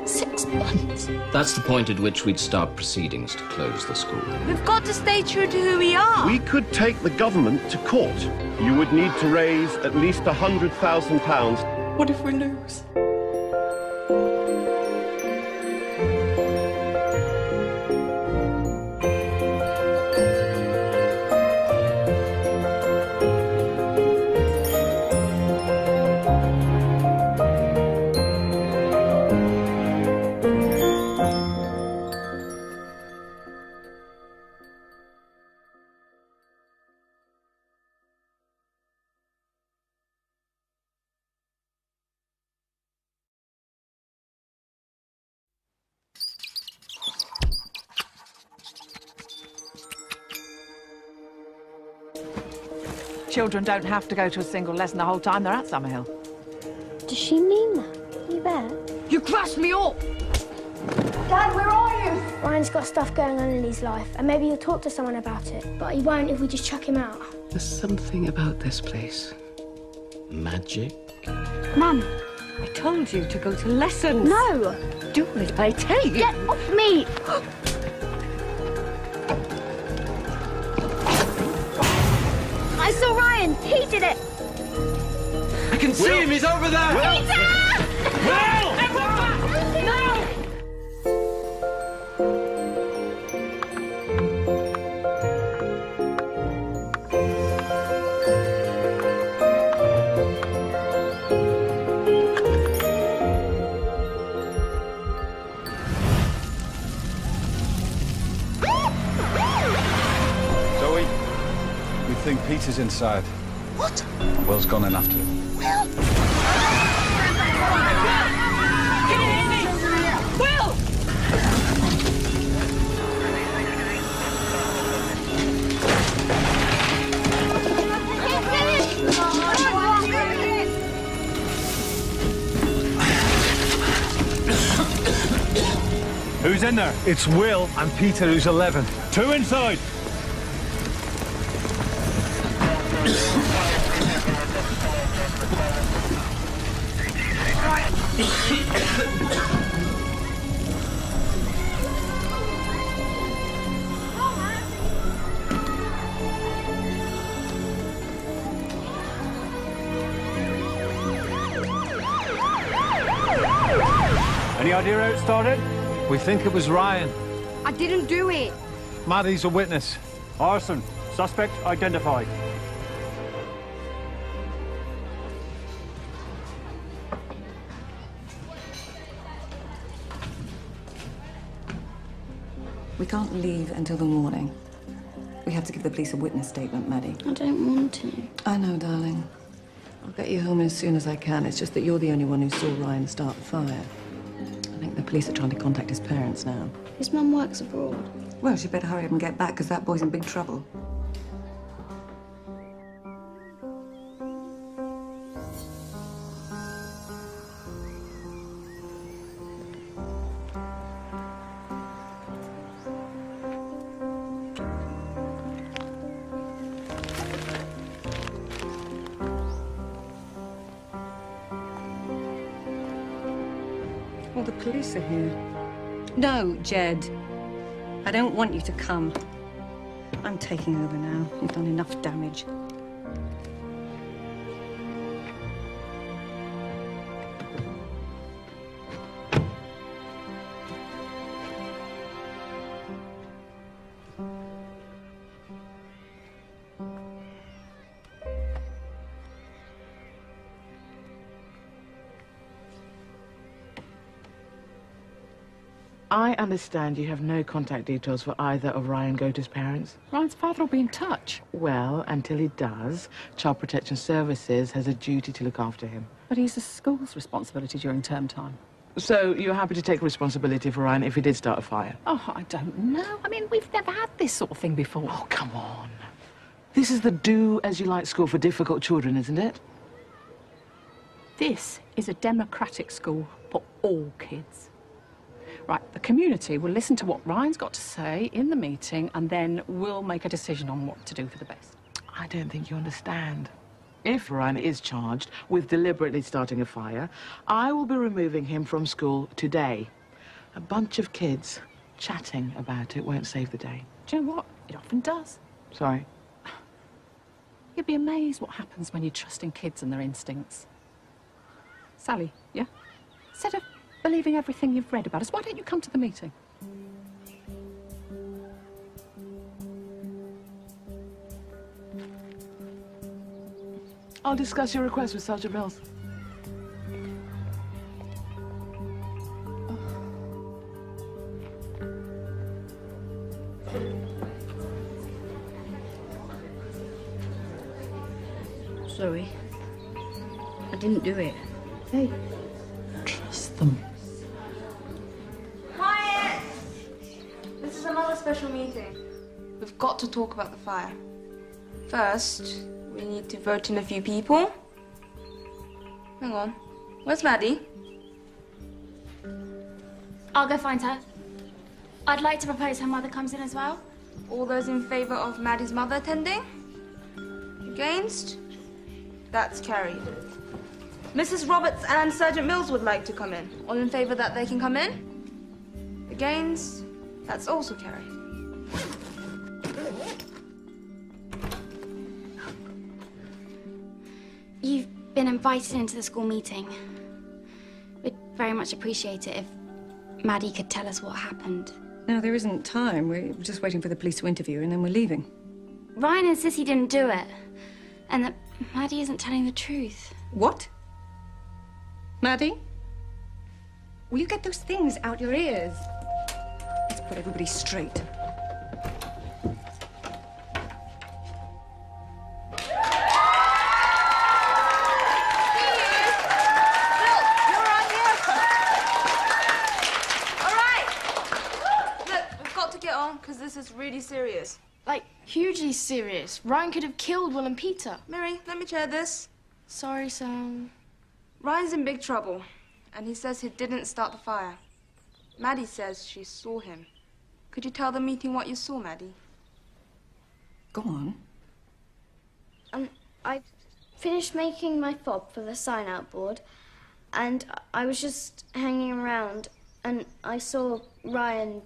6 months. That's the point at which we'd start proceedings to close the school. We've got to stay true to who we are. We could take the government to court. You would need to raise at least £100,000. What if we lose? children don't have to go to a single lesson the whole time they're at Съмърхил. Does she mean that? You bet. You crushed me up! Dad, where are you? Ryan's got stuff going on in his life, and maybe he'll talk to someone about it. But he won't if we just chuck him out. There's something about this place. Magic? Mum. I told you to go to lessons. No! Do it, I tell you. Get off me! I saw Ryan. He did it. I can see him. He's over there. Peter! Will! Everyone back! No! Zoe, we think Peter's inside. What? Will's gone in after him. Will! Will! Who's in there? It's Will and Peter, who's 11. Two inside. Any idea how it started? We think it was Ryan. I didn't do it. Maddie's a witness. Arson. Suspect identified. We can't leave until the morning. We have to give the police a witness statement, Maddie. I don't want to. I know, darling. I'll get you home as soon as I can. It's just that you're the only one who saw Ryan start the fire. I think the police are trying to contact his parents now. His mum works abroad. Well, she'd better hurry up and get back, because that boy's in big trouble. Well, the police are here. No, Jed. I don't want you to come. I'm taking over now. You've done enough damage. I understand you have no contact details for either of Ryan Goater's parents. Ryan's father will be in touch. Well, until he does, Child Protection Services has a duty to look after him. But he's the school's responsibility during term time. So you're happy to take responsibility for Ryan if he did start a fire? Oh, I don't know. I mean, we've never had this sort of thing before. Oh, come on. This is the do-as-you-like school for difficult children, isn't it? This is a democratic school for all kids. Right, the community will listen to what Ryan's got to say in the meeting, and then we'll make a decision on what to do for the best. I don't think you understand. If Ryan is charged with deliberately starting a fire, I will be removing him from school today. A bunch of kids chatting about it won't save the day. Do you know what? It often does. Sorry. You'd be amazed what happens when you trust in kids and their instincts. Sally, yeah? Instead of believing everything you've read about us, why don't you come to the meeting? I'll discuss your request with Sergeant Mills. Sorry. I didn't do it. Hey. Trust them. Quiet! This is another special meeting. We've got to talk about the fire. First, We need to vote in a few people. Hang on. Where's Maddie? I'll go find her. I'd like to propose her mother comes in as well. All those in favour of Maddie's mother attending? Against? That's carried. Mrs. Roberts and Sergeant Mills would like to come in. All in favour that they can come in? Against? That's also carried. You've been invited into the school meeting. We'd very much appreciate it if Maddie could tell us what happened. No, there isn't time. We're just waiting for the police to interview her and then we're leaving. Ryan insists he didn't do it, and that Maddie isn't telling the truth. What? Maddie? Will you get those things out your ears? Let's put everybody straight. Because this is really serious. Like, hugely serious. Ryan could have killed Will and Peter. Mary, let me chair this. Sorry, Sam. Ryan's in big trouble, and he says he didn't start the fire. Maddie says she saw him. Could you tell the meeting what you saw, Maddie? Go on. I finished making my fob for the sign-out board, and I was just hanging around, and I saw Ryan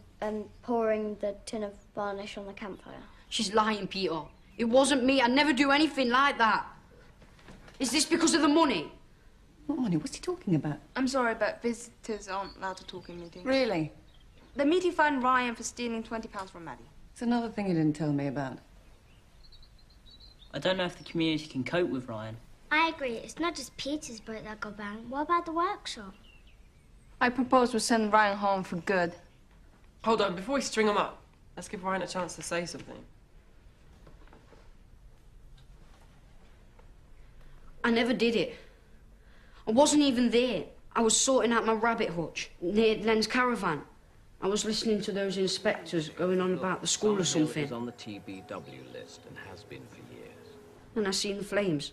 pouring the tin of varnish on the campfire. She's lying, Peter. It wasn't me. I'd never do anything like that. Is this because of the money? What money? What's he talking about? I'm sorry, but visitors aren't allowed to talk in meetings. Really? The meeting fined Ryan for stealing £20 from Maddie. It's another thing you didn't tell me about. I don't know if the community can cope with Ryan. I agree. It's not just Peter's boat that got banged. What about the workshop? I propose we send Ryan home for good. Hold on, before we string him up, let's give Ryan a chance to say something. I never did it. I wasn't even there. I was sorting out my rabbit hutch near Len's caravan. I was listening to those inspectors going on about the school or something. Is on the TBW list and has been for years. And I seen the flames.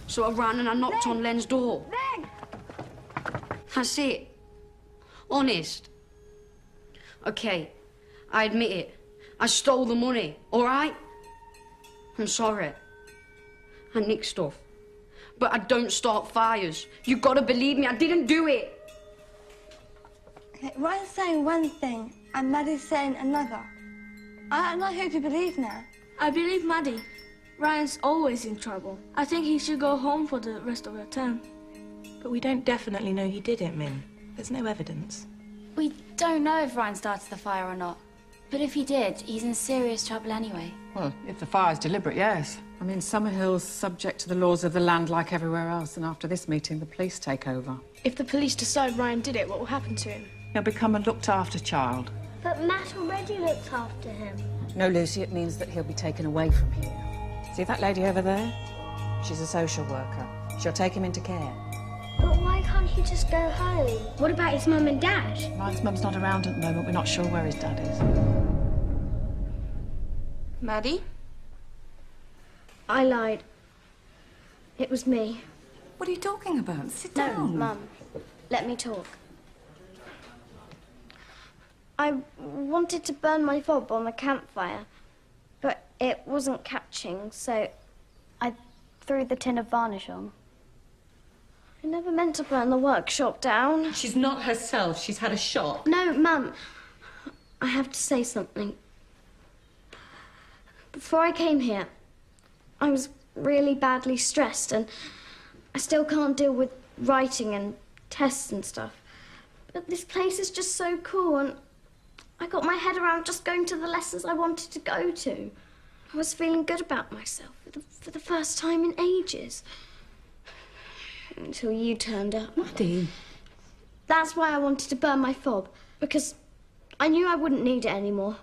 So I ran and I knocked on Len's door. Len! That's it. Honest. Okay, I admit it. I stole the money, all right? I'm sorry. I nicked stuff. But I don't start fires. You've got to believe me, I didn't do it. Okay, Ryan's saying one thing and Maddie's saying another. I don't know who to believe now. I believe Maddie. Ryan's always in trouble. I think he should go home for the rest of the term. But we don't definitely know he did it, Min. There's no evidence. We don't know if Ryan started the fire or not. But if he did, he's in serious trouble anyway. Well, if the fire's deliberate, yes. I mean, Съмърхил's subject to the laws of the land like everywhere else, and after this meeting, the police take over. If the police decide Ryan did it, what will happen to him? He'll become a looked-after child. But Matt already looks after him. No, Lucy, it means that he'll be taken away from here. See that lady over there? She's a social worker. She'll take him into care. But why can't he just go home? What about his mum and dad? Ryan's mum's not around at the moment. We're not sure where his dad is. Maddie? I lied. It was me. What are you talking about? Sit No, down. Mum. Let me talk. I wanted to burn my fob on the campfire, but it wasn't catching, so I threw the tin of varnish on. I never meant to burn the workshop down. She's not herself. She's had a shock. No, Mum. I have to say something. Before I came here, I was really badly stressed, and I still can't deal with writing and tests and stuff. But this place is just so cool, and I got my head around just going to the lessons I wanted to go to. I was feeling good about myself for the first time in ages. Until you turned up. Maddie. That's why I wanted to burn my fob, because I knew I wouldn't need it anymore.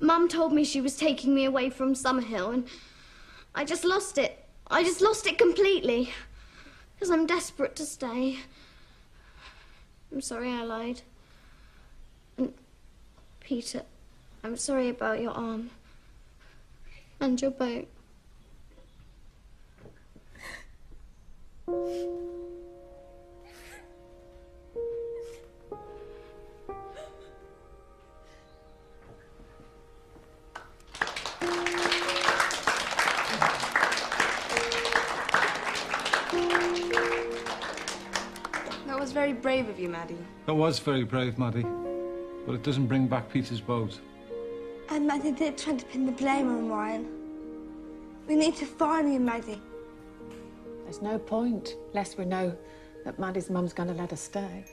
Mum told me she was taking me away from Съмърхил, and I just lost it. I just lost it completely. Because I'm desperate to stay. I'm sorry I lied. And Peter, I'm sorry about your arm. And your boat. That was very brave of you, Maddie. That was very brave, Maddie. But it doesn't bring back Peter's boat. And Maddie did try to pin the blame on Ryan. We need to find you, Maddie. There's no point, lest we know that Maddie's mum's going to let her stay.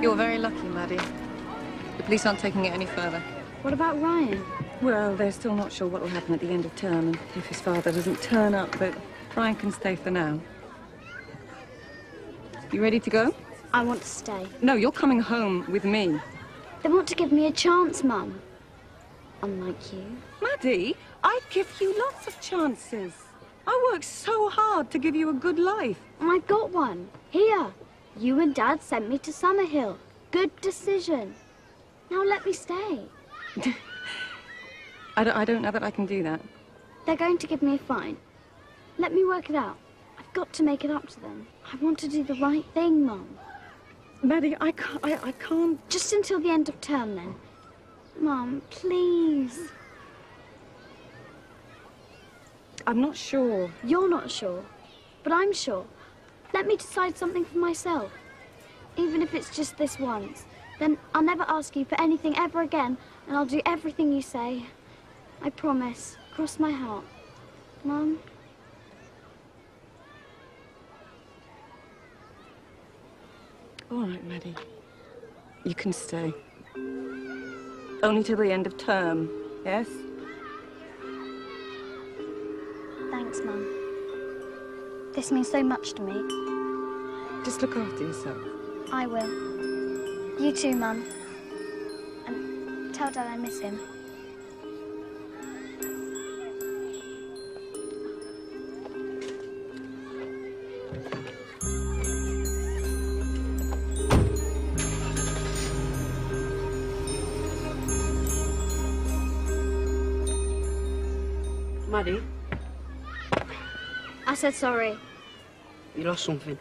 You're very lucky, Maddie. The police aren't taking it any further. What about Ryan? Well, they're still not sure what will happen at the end of term and if his father doesn't turn up, but Ryan can stay for now. You ready to go? I want to stay. No, you're coming home with me. They want to give me a chance, Mum. Unlike you. Maddie, I'd give you lots of chances. I worked so hard to give you a good life. And I got one. Here. You and Dad sent me to Съмърхил. Good decision. Now let me stay. I don't know that I can do that. They're going to give me a fine. Let me work it out. I've got to make it up to them. I want to do the right thing, Mum. Maddie, I can't... Just until the end of term, then. Mum, please. I'm not sure. You're not sure, but I'm sure. Let me decide something for myself. Even if it's just this once. Then I'll never ask you for anything ever again, and I'll do everything you say. I promise. Cross my heart. Mum? All right, Maddie. You can stay. Only till the end of term, yes? Thanks, Mum. This means so much to me. Just look after yourself. I will. You too, Mum. And tell Dad I miss him. Maddie, I said sorry. you lost something.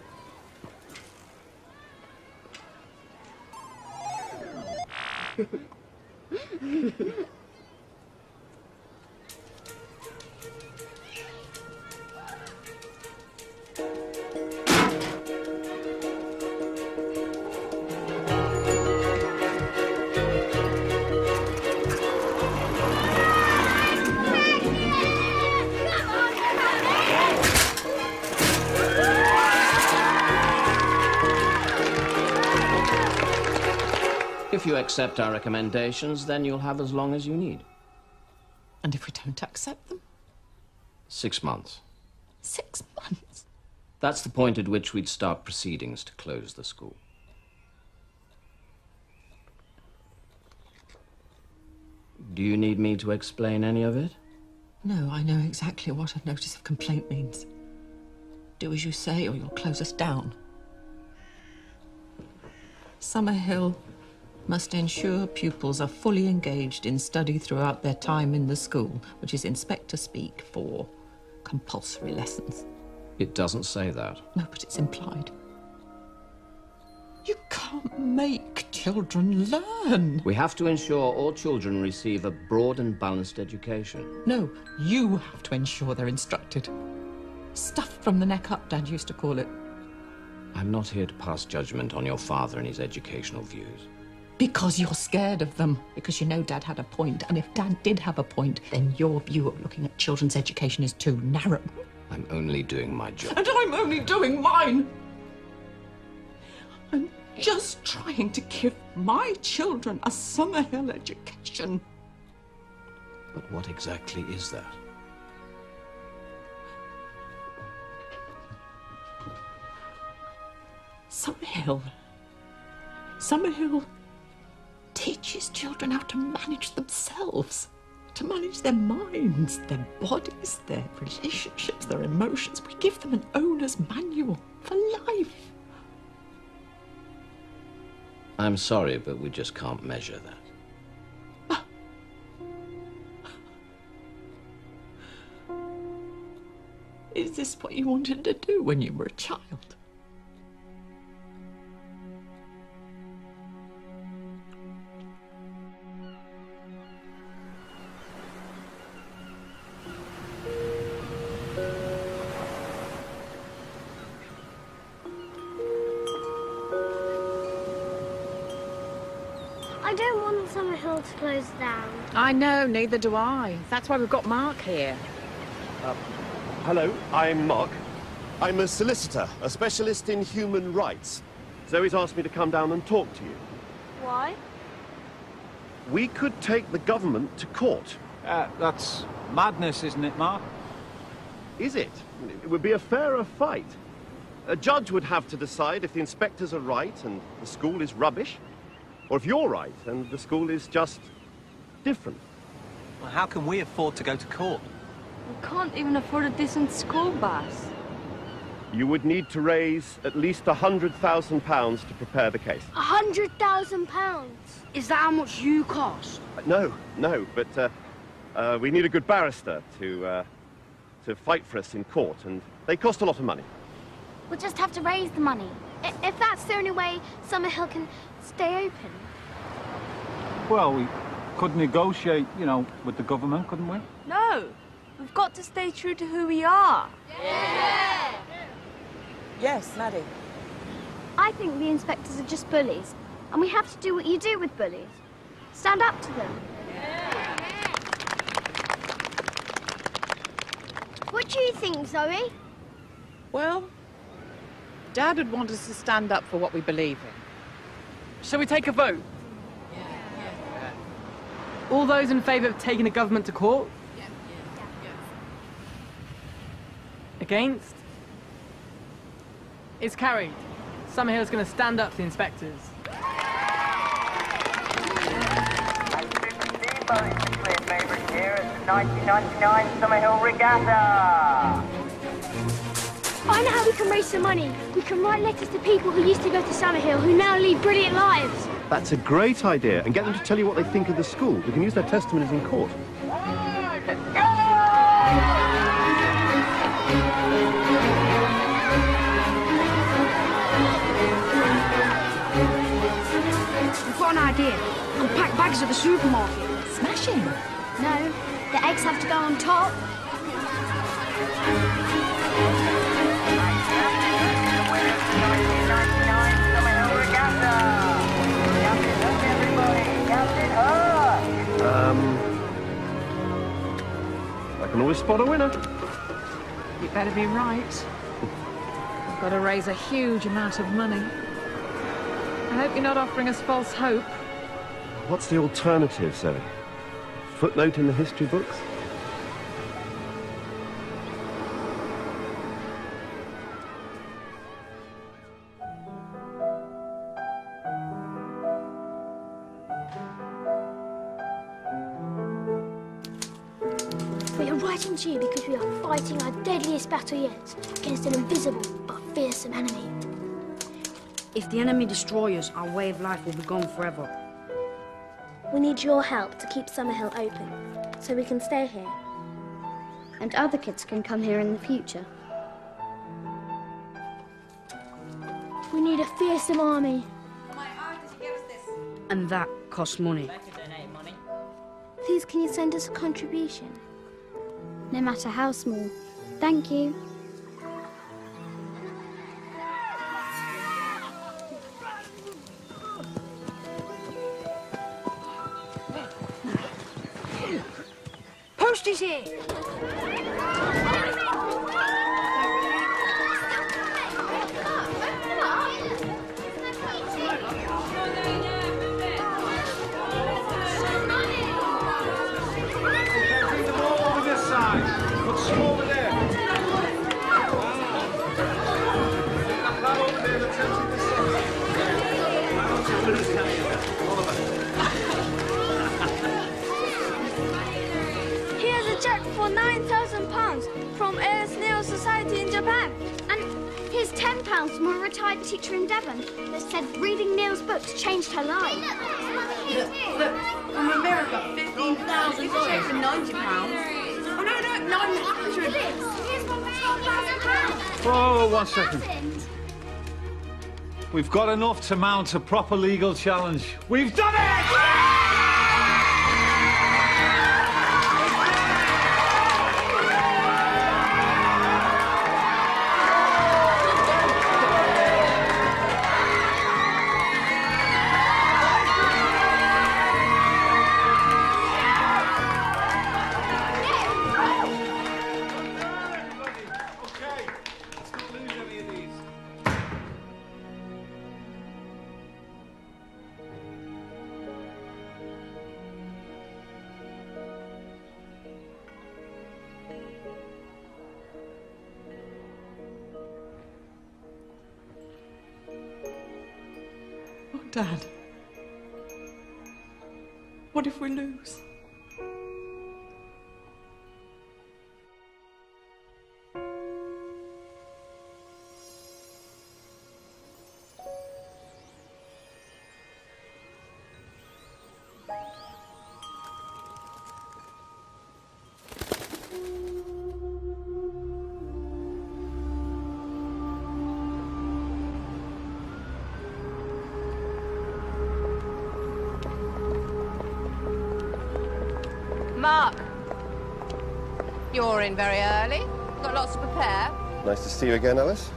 If you accept our recommendations, then you'll have as long as you need. And if we don't accept them? 6 months. 6 months? That's the point at which we'd start proceedings to close the school. Do you need me to explain any of it? No, I know exactly what a notice of complaint means. Do as you say or you'll close us down. Съмърхил must ensure pupils are fully engaged in study throughout their time in the school, which is inspector speak for compulsory lessons. It doesn't say that. No, but it's implied. You can't make children learn. We have to ensure all children receive a broad and balanced education. No, you have to ensure they're instructed. Stuff from the neck up, Dad used to call it. I'm not here to pass judgment on your father and his educational views. Because you're scared of them. Because you know Dad had a point. And if Dad did have a point, then your view of looking at children's education is too narrow. I'm only doing my job. And I'm only doing mine. I'm just trying to give my children a Съмърхил education. But what exactly is that? Съмърхил teaches children how to manage themselves, to manage their minds, their bodies, their relationships, their emotions. We give them an owner's manual for life. I'm sorry, but we just can't measure that. Is this what you wanted to do when you were a child? I don't want Съмърхил to close down. I know, neither do I. That's why we've got Mark here. Hello, I'm Mark. I'm a solicitor, a specialist in human rights. Zoe's asked me to come down and talk to you. Why? We could take the government to court. That's madness, isn't it, Mark? Is it? It would be a fairer fight. A judge would have to decide if the inspectors are right and the school is rubbish, or if you're right and the school is just different. Well, how can we afford to go to court? We can't even afford a decent school bus. You would need to raise at least £100,000 to prepare the case. £100,000? Is that how much you cost? No, but we need a good barrister to fight for us in court, and they cost a lot of money. We'll just have to raise the money. If that's the only way Съмърхил can stay open. Well, we could negotiate, you know, with the government, couldn't we? No, we've got to stay true to who we are. Yeah! Yes, Maddie. I think the inspectors are just bullies, and we have to do what you do with bullies. Stand up to them. What do you think, Zoe? Well, Dad would want us to stand up for what we believe in. Shall we take a vote? All those in favour of taking the government to court? Against? It's carried. Съмърхil's going to stand up to the inspectors. Favourite here at the 1999 Съмърхил Regatta. I know how we can raise some money. We can write letters to people who used to go to Съмърхил, who now lead brilliant lives. That's a great idea, and get them to tell you what they think of the school. We can use their testimonies in court. We've got an idea. Unpack bags at the supermarket. Smashing. No, the eggs have to go on top. I can always spot a winner. You better be right. We've got to raise a huge amount of money. I hope you're not offering us false hope. What's the alternative, Zoe? Footnote in the history books? We are writing to you because we are fighting our deadliest battle yet against an invisible but fearsome enemy. If the enemy destroys us, our way of life will be gone forever. We need your help to keep Съмърхил open, so we can stay here. And other kids can come here in the future. We need a fearsome army. And that costs money. Please, can you send us a contribution? No matter how small. Thank you. Post is here! was £10 from a retired teacher in Devon that said reading Neil's books changed her life. Look, from America, $15,000. It's a check for £90. Oh, no, 900. Here's one for £12,000. Oh, 1 second. We've got enough to mount a proper legal challenge. We've done it! Dad, what if we lose? Mark, you're in very early. Got lots to prepare. Nice to see you again, Alice.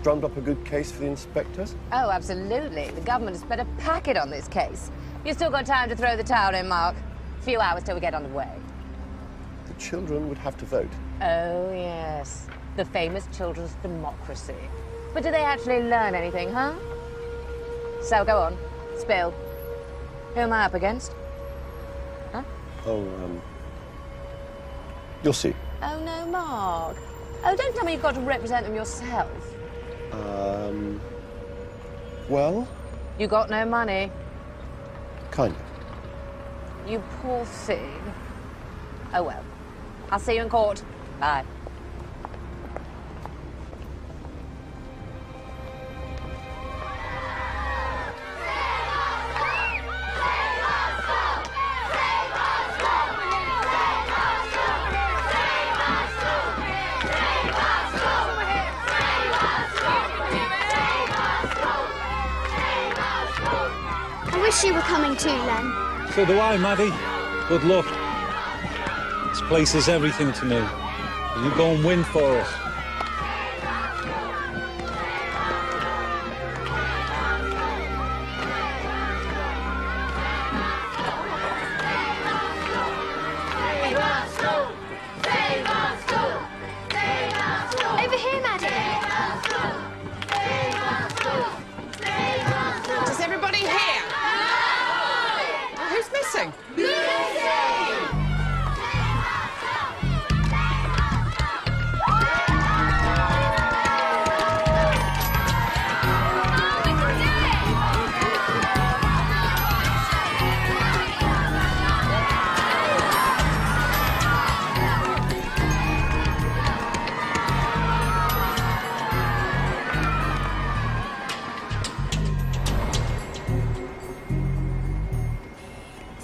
Drummed up a good case for the inspectors? Oh, absolutely. The government has spent a packet on this case. You've still got time to throw the towel in, Mark. A few hours till we get underway. The children would have to vote. Oh, yes. The famous children's democracy. But do they actually learn anything, huh? So, go on. Spill. Who am I up against? Huh? Oh, you'll see. Oh, no, Mark. Oh, don't tell me you've got to represent them yourself. Well? You got no money. Kind of. You poor thing. Oh, well. I'll see you in court. Bye. I wish you were coming too, Len. So do I, Maddie. Good luck. This place is everything to me. You go and win for us. Over here, Maddie. Is everybody here? No! Who's missing?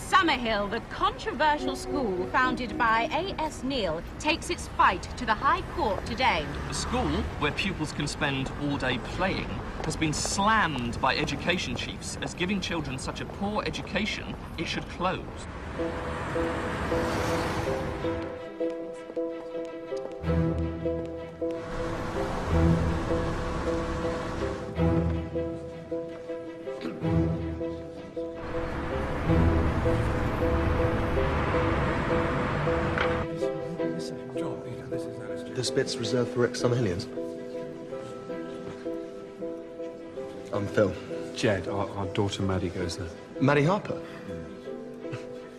Съмърхил, the controversial school founded by A.S.Нийл, takes its fight to the High Court today. A school where pupils can spend all day playing has been slammed by education chiefs as giving children such a poor education it should close. This bit's reserved for ex-Съмърхилиans. I'm Phil. Jed, our daughter Maddie goes there. Maddie Harper?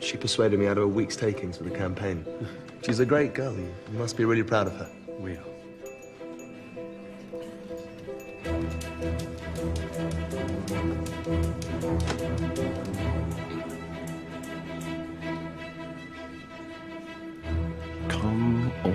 She persuaded me out of a week's takings for the campaign. She's a great girl. You must be really proud of her. We are. Come on.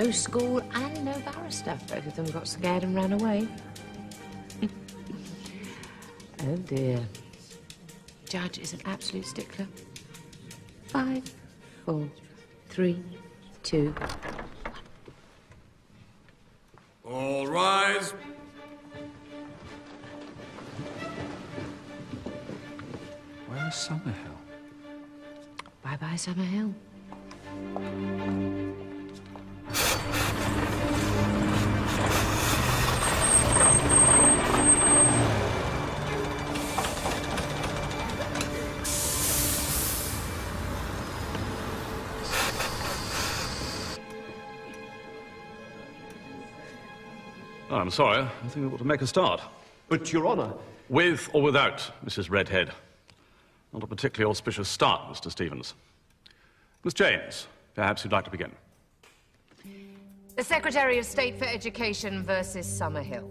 No school and no barrister. Both of them got scared and ran away. Oh, dear. Judge is an absolute stickler. 5, 4, 3, 2... All rise. Where's Съмърхил? Bye-bye, Съмърхил. I'm sorry. I think we ought to make a start. But, Your Honour... With or without Mrs. Redhead? Not a particularly auspicious start, Mr. Stevens. Miss James, perhaps you'd like to begin. The Secretary of State for Education versus Съмърхил.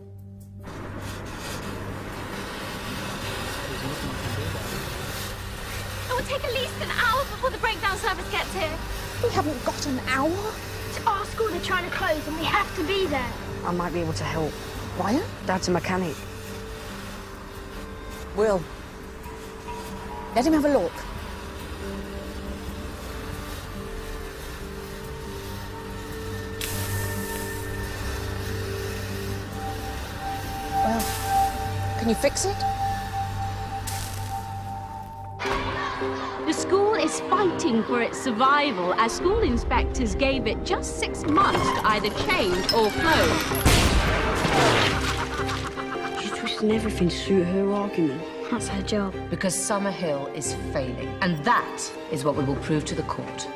It will take at least an hour before the breakdown service gets here. We haven't got an hour. It's our school they're trying to close and we have to be there. I might be able to help. Why? Dad's a mechanic. Will, let him have a look. Well, can you fix it? The school is fighting for its survival as school inspectors gave it just 6 months to either change or close. She's twisting everything to suit her argument. That's her job. Because Съмърхил is failing. And that is what we will prove to the court.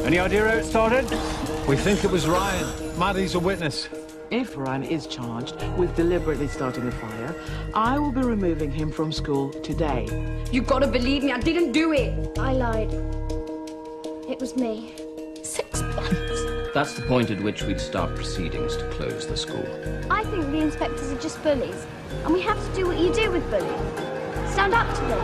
Any idea how it started? We think it was Ryan. Maddie's a witness. If Ryan is charged with deliberately starting a fire, I will be removing him from school today. You've got to believe me, I didn't do it. I lied. It was me. 6 months. That's the point at which we'd start proceedings to close the school. I think the inspectors are just bullies. And we have to do what you do with bullies. Stand up to them.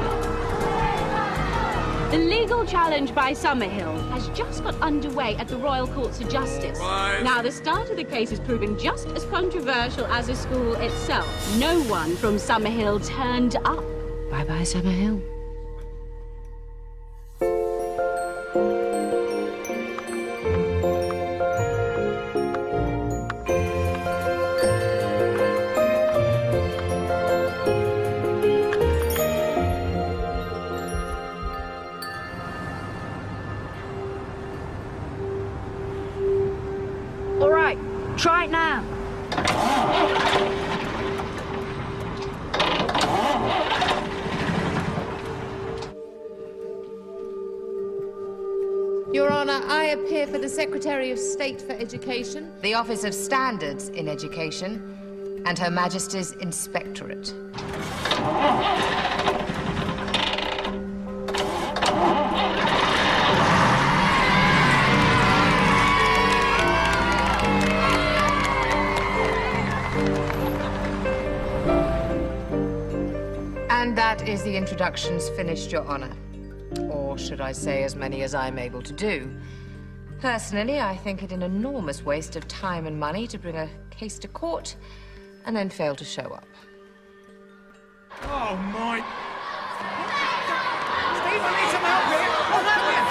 The legal challenge by Съмърхил has just got underway at the Royal Courts of Justice. Right. Now, the start of the case is proving just as controversial as the school itself. No one from Съмърхил turned up. Bye-bye, Съмърхил. All right, try it now. Your Honour, I appear for the Secretary of State for Education, the Office of Standards in Education, and Her Majesty's Inspectorate. And that is the introductions finished, Your Honour. Or should I say as many as I'm able to do. Personally, I think it an enormous waste of time and money to bring a case to court and then fail to show up. Oh, my... Steve, I need some help here. I'll help you.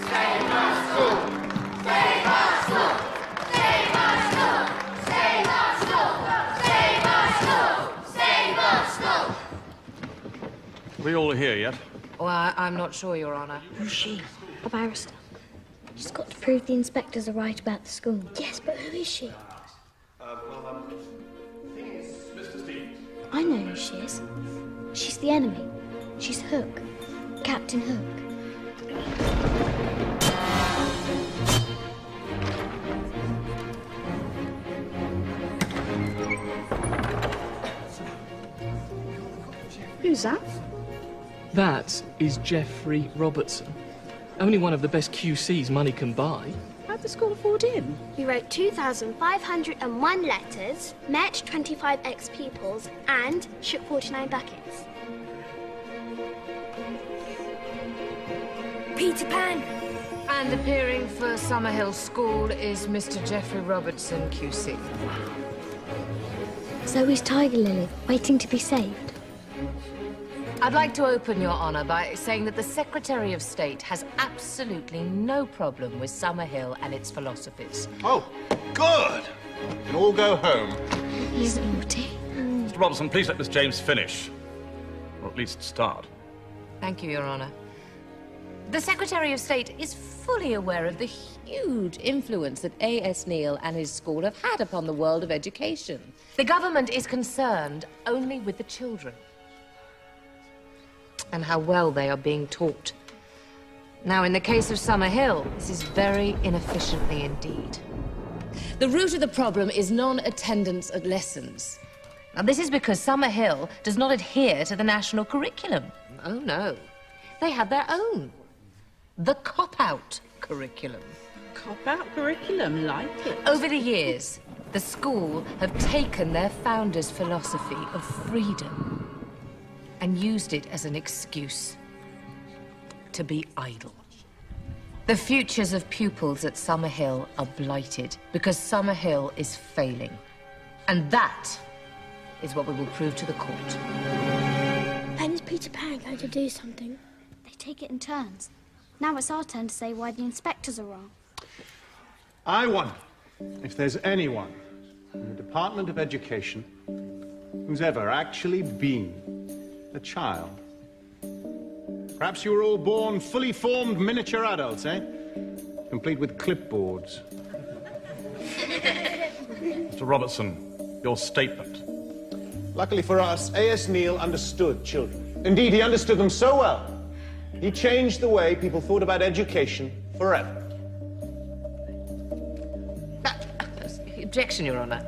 Save our school! we all here yet? Well, I'm not sure, Your Honour. Who's she? A barrister. She's got to prove the inspectors are right about the school. Yes, but who is she? Mr. Stevens. I know who she is. She's the enemy. She's Hook. Captain Hook. Who's that? That is Geoffrey Robertson. Only one of the best QCs money can buy. How'd the school afford him? He wrote 2,501 letters, met 25 ex-pupils, and shook 49 buckets. Peter Pan! And appearing for Съмърхил School is Mr. Geoffrey Robertson, QC. So is Tiger Lily, waiting to be saved. I'd like to open, Your Honour, by saying that the Secretary of State has absolutely no problem with Съмърхил and its philosophies. Oh, good! You can all go home. He's naughty. Mr. Robertson, please let Miss James finish. Or at least start. Thank you, Your Honour. The Secretary of State is fully aware of the huge influence that A.S.Нийл and his school have had upon the world of education. The government is concerned only with the children and how well they are being taught. Now, in the case of Съмърхил, this is very inefficiently indeed. The root of the problem is non-attendance at lessons. Now, this is because Съмърхил does not adhere to the national curriculum. Oh, no. They have their own. The cop-out curriculum. Cop-out curriculum, like it. Over the years, the school have taken their founders' philosophy of freedom and used it as an excuse to be idle. The futures of pupils at Съмърхил are blighted because Съмърхил is failing. And that is what we will prove to the court. When is Peter Pan going to do something? They take it in turns. Now it's our turn to say why the inspectors are wrong. I wonder if there's anyone in the Department of Education who's ever actually been a child. Perhaps you were all born fully formed miniature adults, eh? Complete with clipboards. Mr. Robertson, your statement. Luckily for us, A.S.Нийл understood children. Indeed, he understood them so well, he changed the way people thought about education forever. Objection, Your Honour.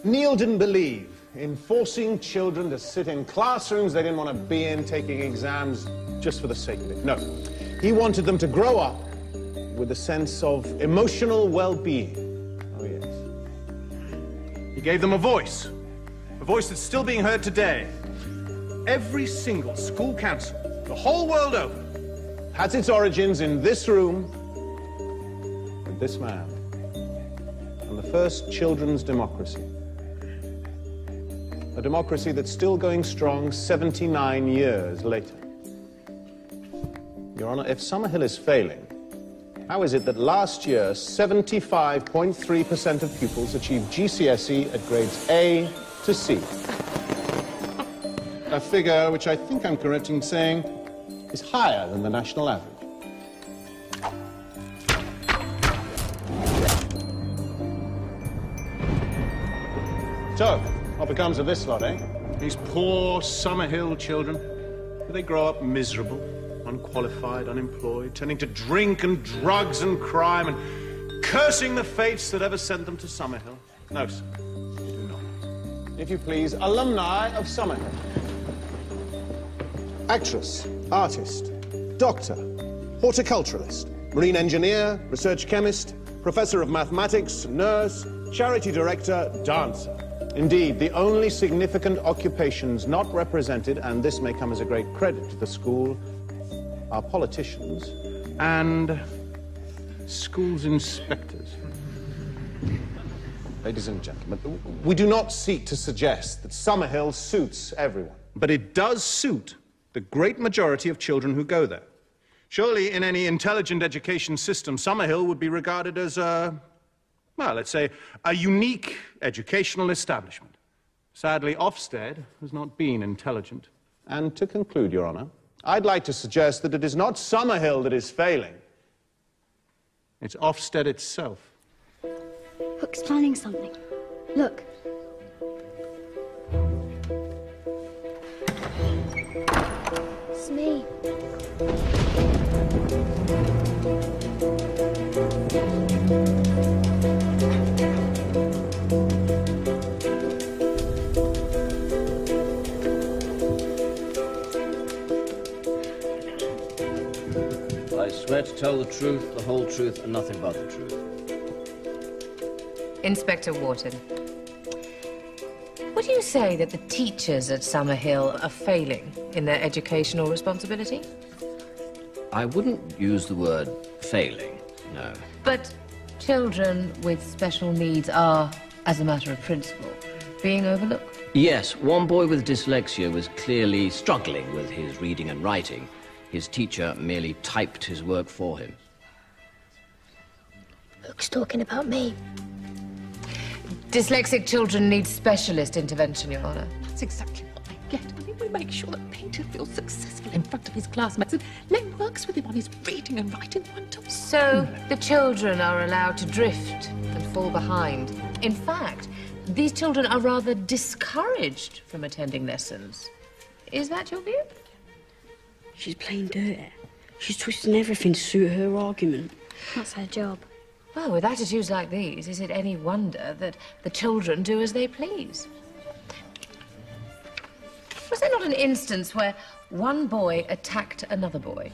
Нийл didn't believe in forcing children to sit in classrooms they didn't want to be in, taking exams just for the sake of it. No, he wanted them to grow up with a sense of emotional well-being. Oh, yes. He gave them a voice that's still being heard today. Every single school council, the whole world over, has its origins in this room with this man and the first children's democracy. A democracy that's still going strong 79 years later. Your Honour, if Съмърхил is failing, how is it that last year 75.3% of pupils achieved GCSE at grades A to C? A figure which I think I'm correct in saying is higher than the national average. So, what becomes of this lot, eh? These poor Съмърхил children, do they grow up miserable, unqualified, unemployed, turning to drink and drugs and crime and cursing the fates that ever sent them to Съмърхил? No, sir, they do not. If you please, alumni of Съмърхил. Actress, artist, doctor, horticulturalist, marine engineer, research chemist, professor of mathematics, nurse, charity director, dancer. Indeed, the only significant occupations not represented, and this may come as a great credit to the school, are politicians and schools inspectors. Ladies and gentlemen, we do not seek to suggest that Съмърхил suits everyone, but it does suit the great majority of children who go there. Surely, in any intelligent education system, Съмърхил would be regarded as a, well, let's say, a unique educational establishment. Sadly, Ofsted has not been intelligent. And to conclude, Your Honour, I'd like to suggest that it is not Съмърхил that is failing. It's Ofsted itself. Hook's planning something. Look. It's me. I swear to tell the truth, the whole truth, and nothing but the truth. Inspector Wharton, would you say that the teachers at Съмърхил are failing in their educational responsibility? I wouldn't use the word failing, no. But children with special needs are, as a matter of principle, being overlooked? Yes, one boy with dyslexia was clearly struggling with his reading and writing. His teacher merely typed his work for him. Hook's talking about me. Dyslexic children need specialist intervention, Your Honour. That's exactly what they get. I mean, we make sure that Peter feels successful in front of his classmates and Len works with him on his reading and writing one-to-one. So the children are allowed to drift and fall behind. In fact, these children are rather discouraged from attending lessons. Is that your view? She's playing dirty. She's twisting everything to suit her argument. That's her job. Well, with attitudes like these, is it any wonder that the children do as they please? Was there not an instance where one boy attacked another boy?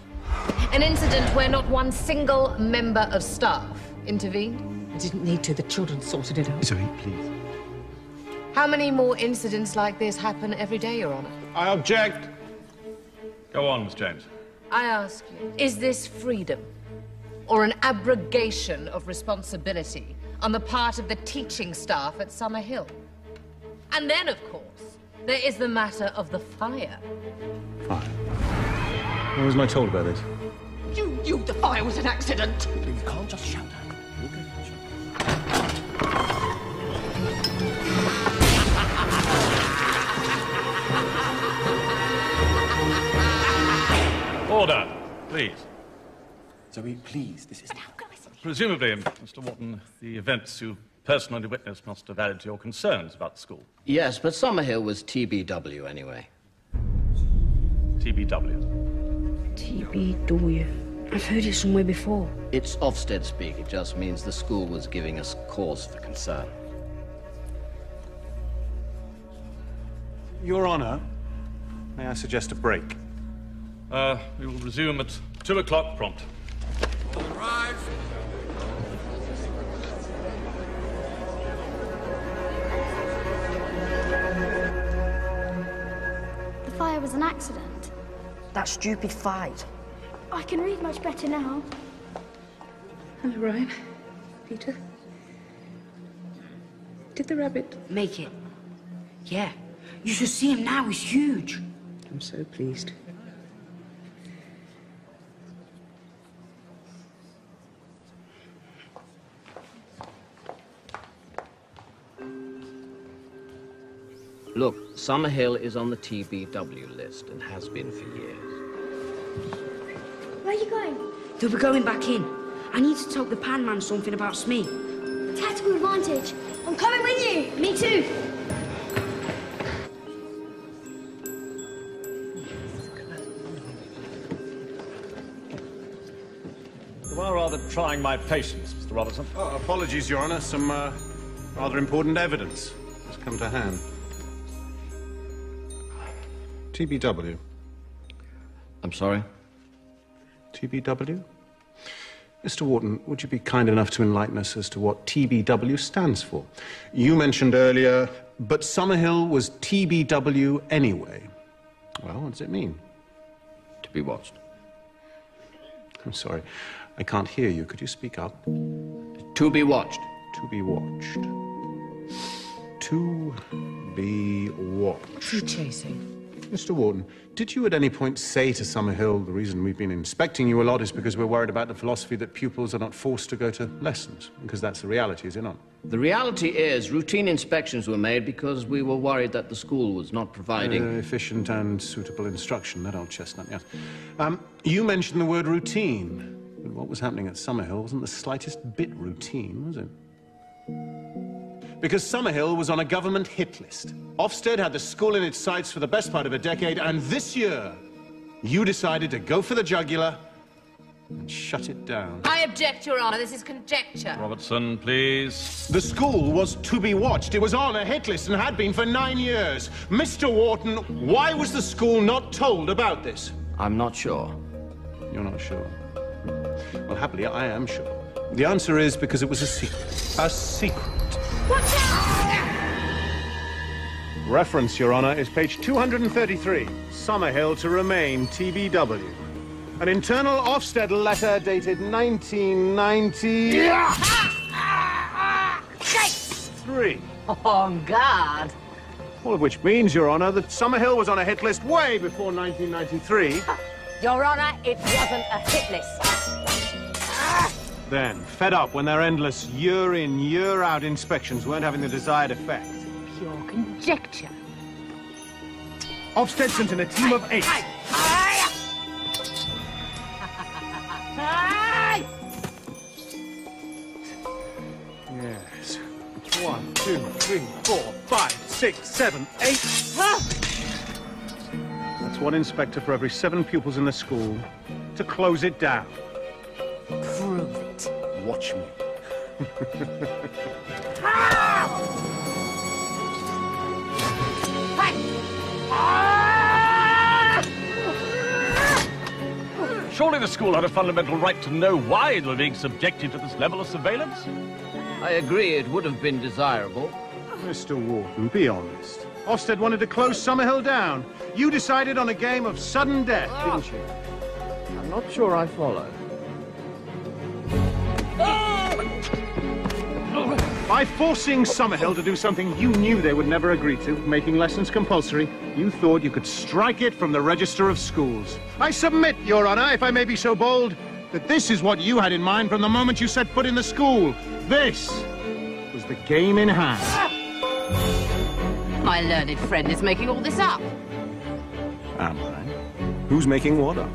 An incident where not one single member of staff intervened? I didn't need to. The children sorted it out. Zoe, please. How many more incidents like this happen every day, Your Honour? I object. Go on, Miss James. I ask you, is this freedom or an abrogation of responsibility on the part of the teaching staff at Съмърхил? And then, of course, there is the matter of the fire. Fire? When wasn't I told about this? You knew the fire was an accident. You can't just shout that. Order, please. Zoe, please, this is... Presumably, Mr. Wharton, the events you personally witnessed must have added to your concerns about the school. Yes, but Съмърхил was TBW anyway. TBW? TBW. I've heard it somewhere before. It's Ofsted speak. It just means the school was giving us cause for concern. Your Honour, may I suggest a break? We will resume at 2 o'clock prompt. All rise. The fire was an accident. That stupid fight. I can read much better now. Hello, Ryan. Peter. Did the rabbit make it? Yeah. You should see him now. He's huge. I'm so pleased. Look, Съмърхил is on the TBW list and has been for years. Where are you going? They'll be going back in. I need to tell the pan man something about Smee. Tactical advantage. I'm coming with you. Me too. You are rather trying my patience, Mr. Robertson. Oh, apologies, Your Honour. Some rather important evidence has come to hand. TBW. I'm sorry? TBW? Mr. Wharton, would you be kind enough to enlighten us as to what TBW stands for? You mentioned earlier, but Съмърхил was TBW anyway. Well, what does it mean? To be watched. I'm sorry, I can't hear you. Could you speak up? To be watched. To be watched. To be watched. Food chasing. Mr. Warden, did you at any point say to Съмърхил, the reason we've been inspecting you a lot is because we're worried about the philosophy that pupils are not forced to go to lessons? Because that's the reality, is it not? The reality is routine inspections were made because we were worried that the school was not providing... efficient and suitable instruction, that old chestnut, yes. You mentioned the word routine, but what was happening at Съмърхил wasn't the slightest bit routine, was it? Because Съмърхил was on a government hit list. Ofsted had the school in its sights for the best part of a decade, and this year, you decided to go for the jugular and shut it down. I object, Your Honour. This is conjecture. Robertson, please. The school was to be watched. It was on a hit list and had been for 9 years. Mr. Wharton, why was the school not told about this? I'm not sure. You're not sure? Well, happily, I am sure. The answer is because it was a secret. A secret. Watch out! Reference, Your Honour, is page 233. Съмърхил to remain TBW. An internal Ofsted letter dated 1993. On guard. All of which means, Your Honour, that Съмърхил was on a hit list way before 1993. Your Honour, it wasn't a hit list. Then, fed up when their endless year-in, year-out inspections weren't having the desired effect. Pure conjecture. Ofsted sent in a team of 8. Yes. 1, 2, 3, 4, 5, 6, 7, 8. That's one inspector for every 7 pupils in the school to close it down. Prove it. Watch me. Surely the school had a fundamental right to know why they were being subjected to this level of surveillance? I agree it would have been desirable. Mr. Wharton, be honest. Ofsted wanted to close Съмърхил down. You decided on a game of sudden death, didn't you? I'm not sure I follow. By forcing Съмърхил to do something you knew they would never agree to, making lessons compulsory, you thought you could strike it from the register of schools. I submit, Your Honour, if I may be so bold, that this is what you had in mind from the moment you set foot in the school. This was the game in hand. My learned friend is making all this up. Am I? Who's making what up?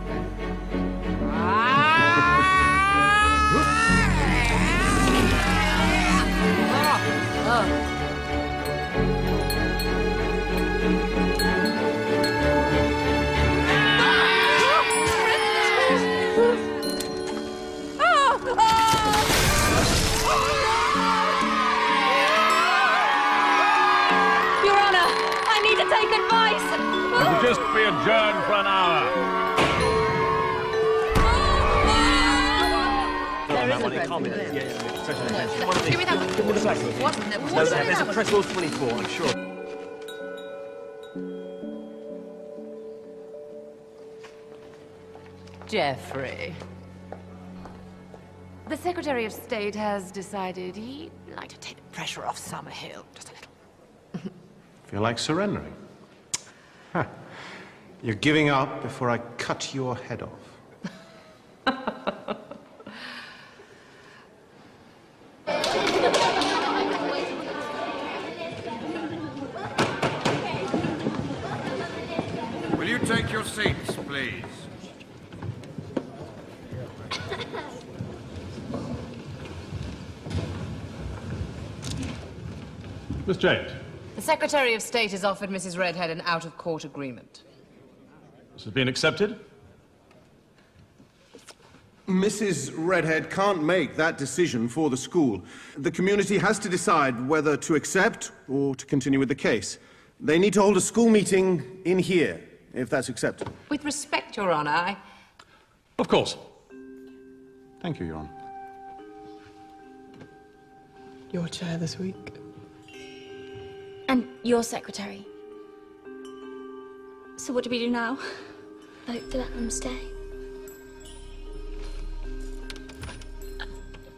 Your Honour, I need to take advice. It will just be adjourned for an hour. Give me that one. Wasn't there? There's a press rule 24, I'm sure. Geoffrey. The Secretary of State has decided he'd like to take the pressure off Съмърхил just a little. Feel like surrendering? Huh. You're giving up before I cut your head off. Will you take your seats, please? Miss James. The Secretary of State has offered Mrs. Redhead an out-of-court agreement. This has been accepted? Mrs. Redhead can't make that decision for the school. The community has to decide whether to accept or to continue with the case. They need to hold a school meeting in here, if that's acceptable. With respect, Your Honour, I... Of course. Thank you, Your Honour. Your chair this week. And your secretary. So what do we do now? Vote to let them stay.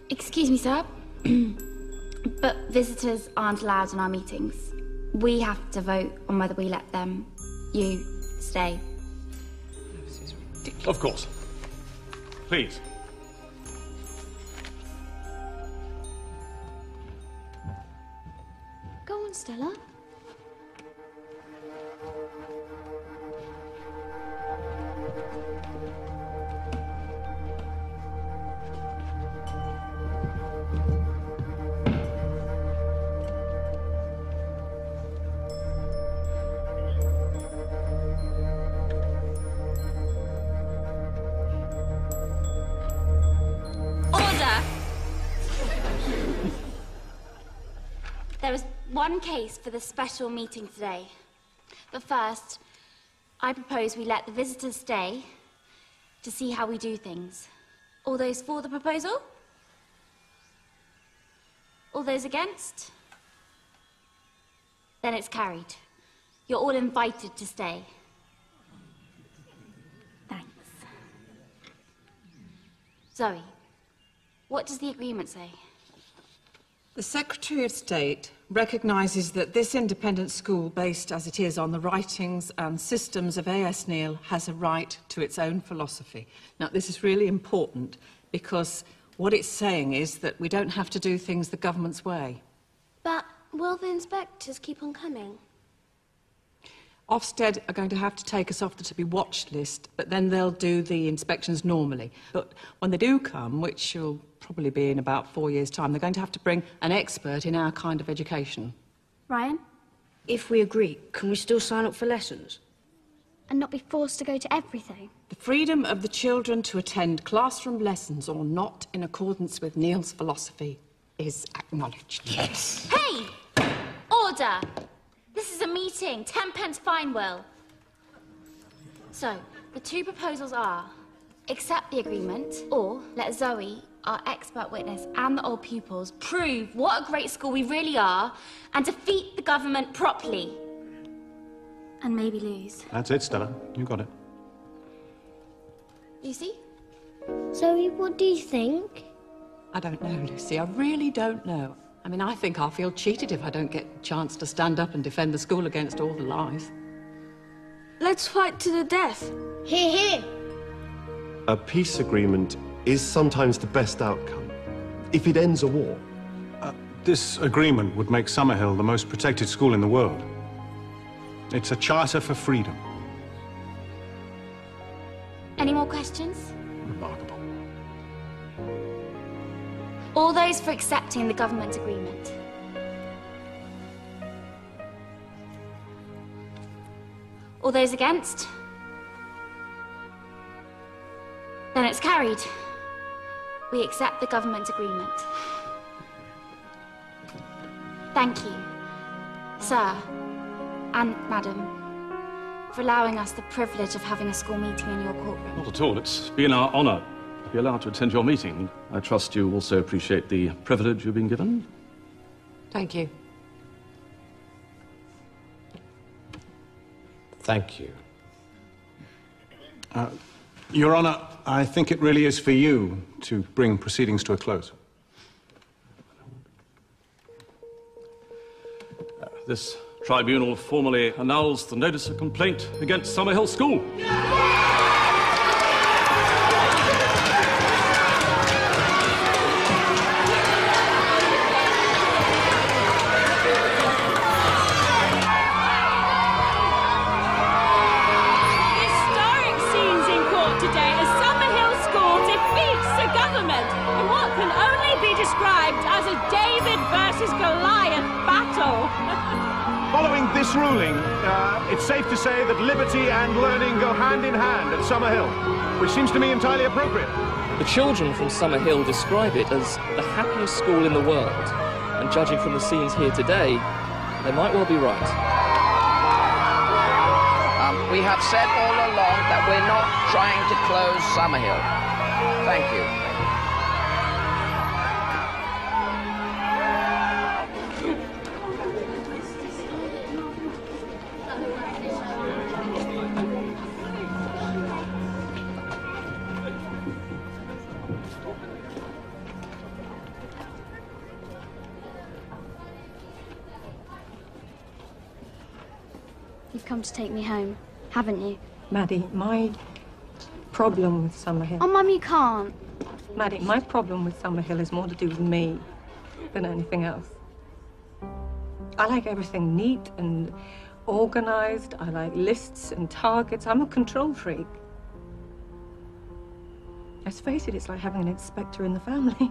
Excuse me, sir. But visitors aren't allowed in our meetings. We have to vote on whether we let them, you, Stay. Of course. Please. Go on, Stella. There is one case for the special meeting today. But first, I propose we let the visitors stay to see how we do things. All those for the proposal? All those against? Then it's carried. You're all invited to stay. Thanks. Zoe, what does the agreement say? The Secretary of State recognises that this independent school, based as it is on the writings and systems of A.S.Нийл, has a right to its own philosophy. Now, this is really important because what it's saying is that we don't have to do things the government's way. But will the inspectors keep on coming? Ofsted are going to have to take us off the to-be-watched list, but then they'll do the inspections normally. But when they do come, which will probably be in about 4 years' time, they're going to have to bring an expert in our kind of education. Ryan? If we agree, can we still sign up for lessons? And not be forced to go to everything? The freedom of the children to attend classroom lessons or not in accordance with Neil's philosophy is acknowledged. Yes. Hey! Order! This is a meeting. 10 pence fine, Will. So, the two proposals are accept the agreement or let Zoe, our expert witness, and the old pupils prove what a great school we really are and defeat the government properly. And maybe lose. That's it, Stella. You got it. Lucy? Zoe, what do you think? I don't know, Lucy. I really don't know. I mean, I think I'll feel cheated if I don't get a chance to stand up and defend the school against all the lies. Let's fight to the death. Hear, hear. A peace agreement is sometimes the best outcome, if it ends a war. This agreement would make Съмърхил the most protected school in the world. It's a charter for freedom. Any more questions? Remarkable. All those for accepting the government agreement. All those against? Then it's carried. We accept the government agreement. Thank you, sir and madam, for allowing us the privilege of having a school meeting in your courtroom. Not at all. It's been our honour to be allowed to attend your meeting. I trust you also appreciate the privilege you've been given. Thank you. Thank you. Your Honour, I think it really is for you to bring proceedings to a close. This tribunal formally annuls the notice of complaint against Съмърхил School. Historic scenes in court today as Съмърхил School defeats the government in what can only be described as a David versus Goliath battle. Following this ruling, it's safe to say that liberty and learning go hand in hand at Съмърхил, which seems to me entirely appropriate. The children from Съмърхил describe it as the happiest school in the world, and judging from the scenes here today, they might well be right. We have said all along that we're not trying to close Съмърхил. Thank you. You've come to take me home. haven't you? Maddie, my problem with Съмърхил... Oh, Mum, you can't. Maddie, my problem with Съмърхил is more to do with me than anything else. I like everything neat and organized. I like lists and targets. I'm a control freak. Let's face it, it's like having an inspector in the family.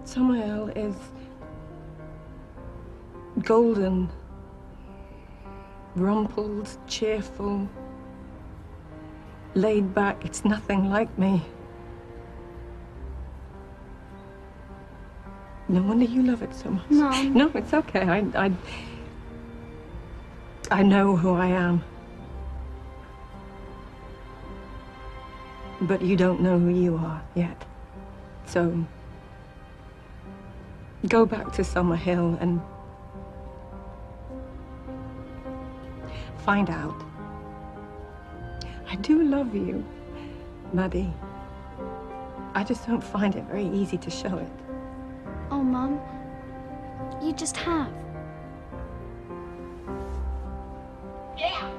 Съмърхил is golden, rumpled, cheerful, laid back. It's nothing like me. No wonder you love it so much. No. No, it's okay. I know who I am. But you don't know who you are yet. So, go back to Съмърхил and find out. I do love you, Maddie. I just don't find it very easy to show it. Oh, Mum, you just have. Yeah.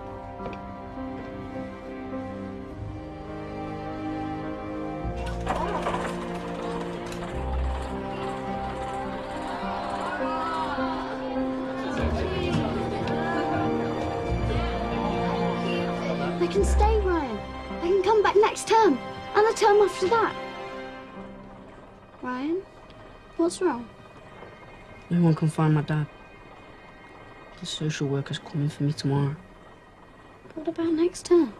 I can stay, Ryan. I can come back next term, and the term after that. Ryan, what's wrong? No one can find my dad. The social worker's coming for me tomorrow. What about next term?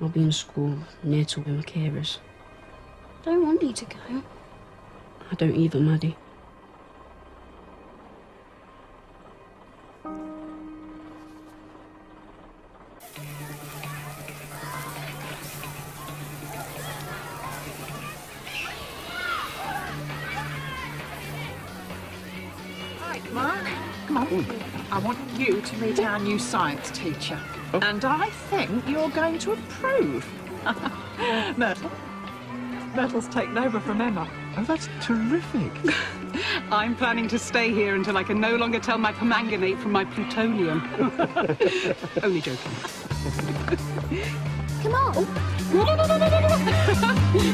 I'll be in school near to where my care is. I don't want you to go. I don't either, Maddie. I want you to meet our new science teacher. Oh. And I think you're going to approve. Myrtle. Myrtle's taken over from Emma. Oh, that's terrific. I'm planning to stay here until I can no longer tell my permanganate from my plutonium. Only joking. Come on.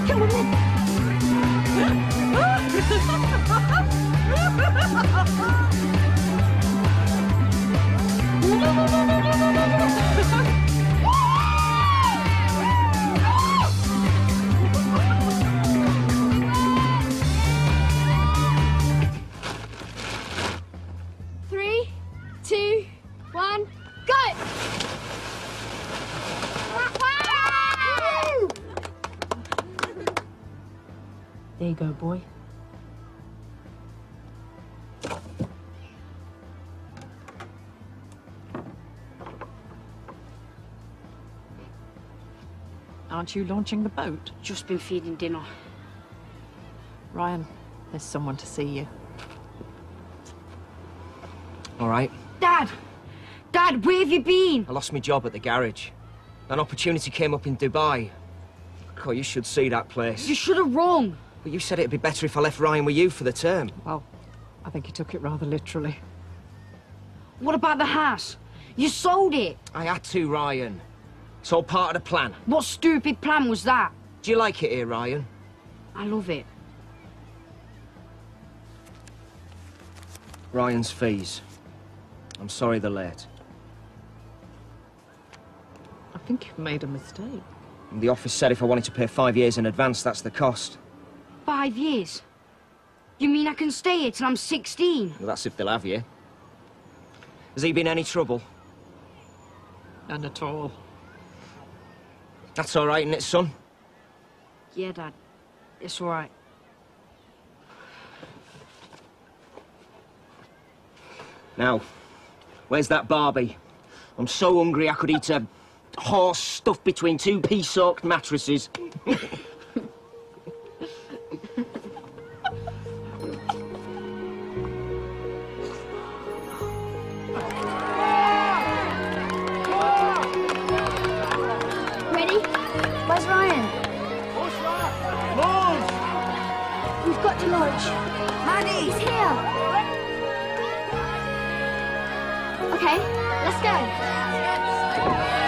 Come on. 3, 2, 1, go! There you go, boy. Aren't you launching the boat? Just been feeding dinner. Ryan, there's someone to see you. All right. Dad! Dad, where have you been? I lost my job at the garage. An opportunity came up in Dubai. God, you should see that place. You should have rung. But you said it'd be better if I left Ryan with you for the term. Well, I think you took it rather literally. What about the house? You sold it. I had to, Ryan. It's all part of the plan. What stupid plan was that? Do you like it here, Ryan? I love it. Ryan's fees. I'm sorry they're late. I think you've made a mistake. The office said if I wanted to pay 5 years in advance, that's the cost. 5 years? You mean I can stay here till I'm 16? Well, that's if they'll have you. Has he been any trouble? None at all. That's all right, isn't it, son? Yeah, Dad. It's all right. Now, where's that Barbie? I'm so hungry I could eat a horse stuffed between 2 pea-soaked mattresses. Ready? Where's Ryan? Move! We've got to launch. Maddie! He's here. Okay, let's go.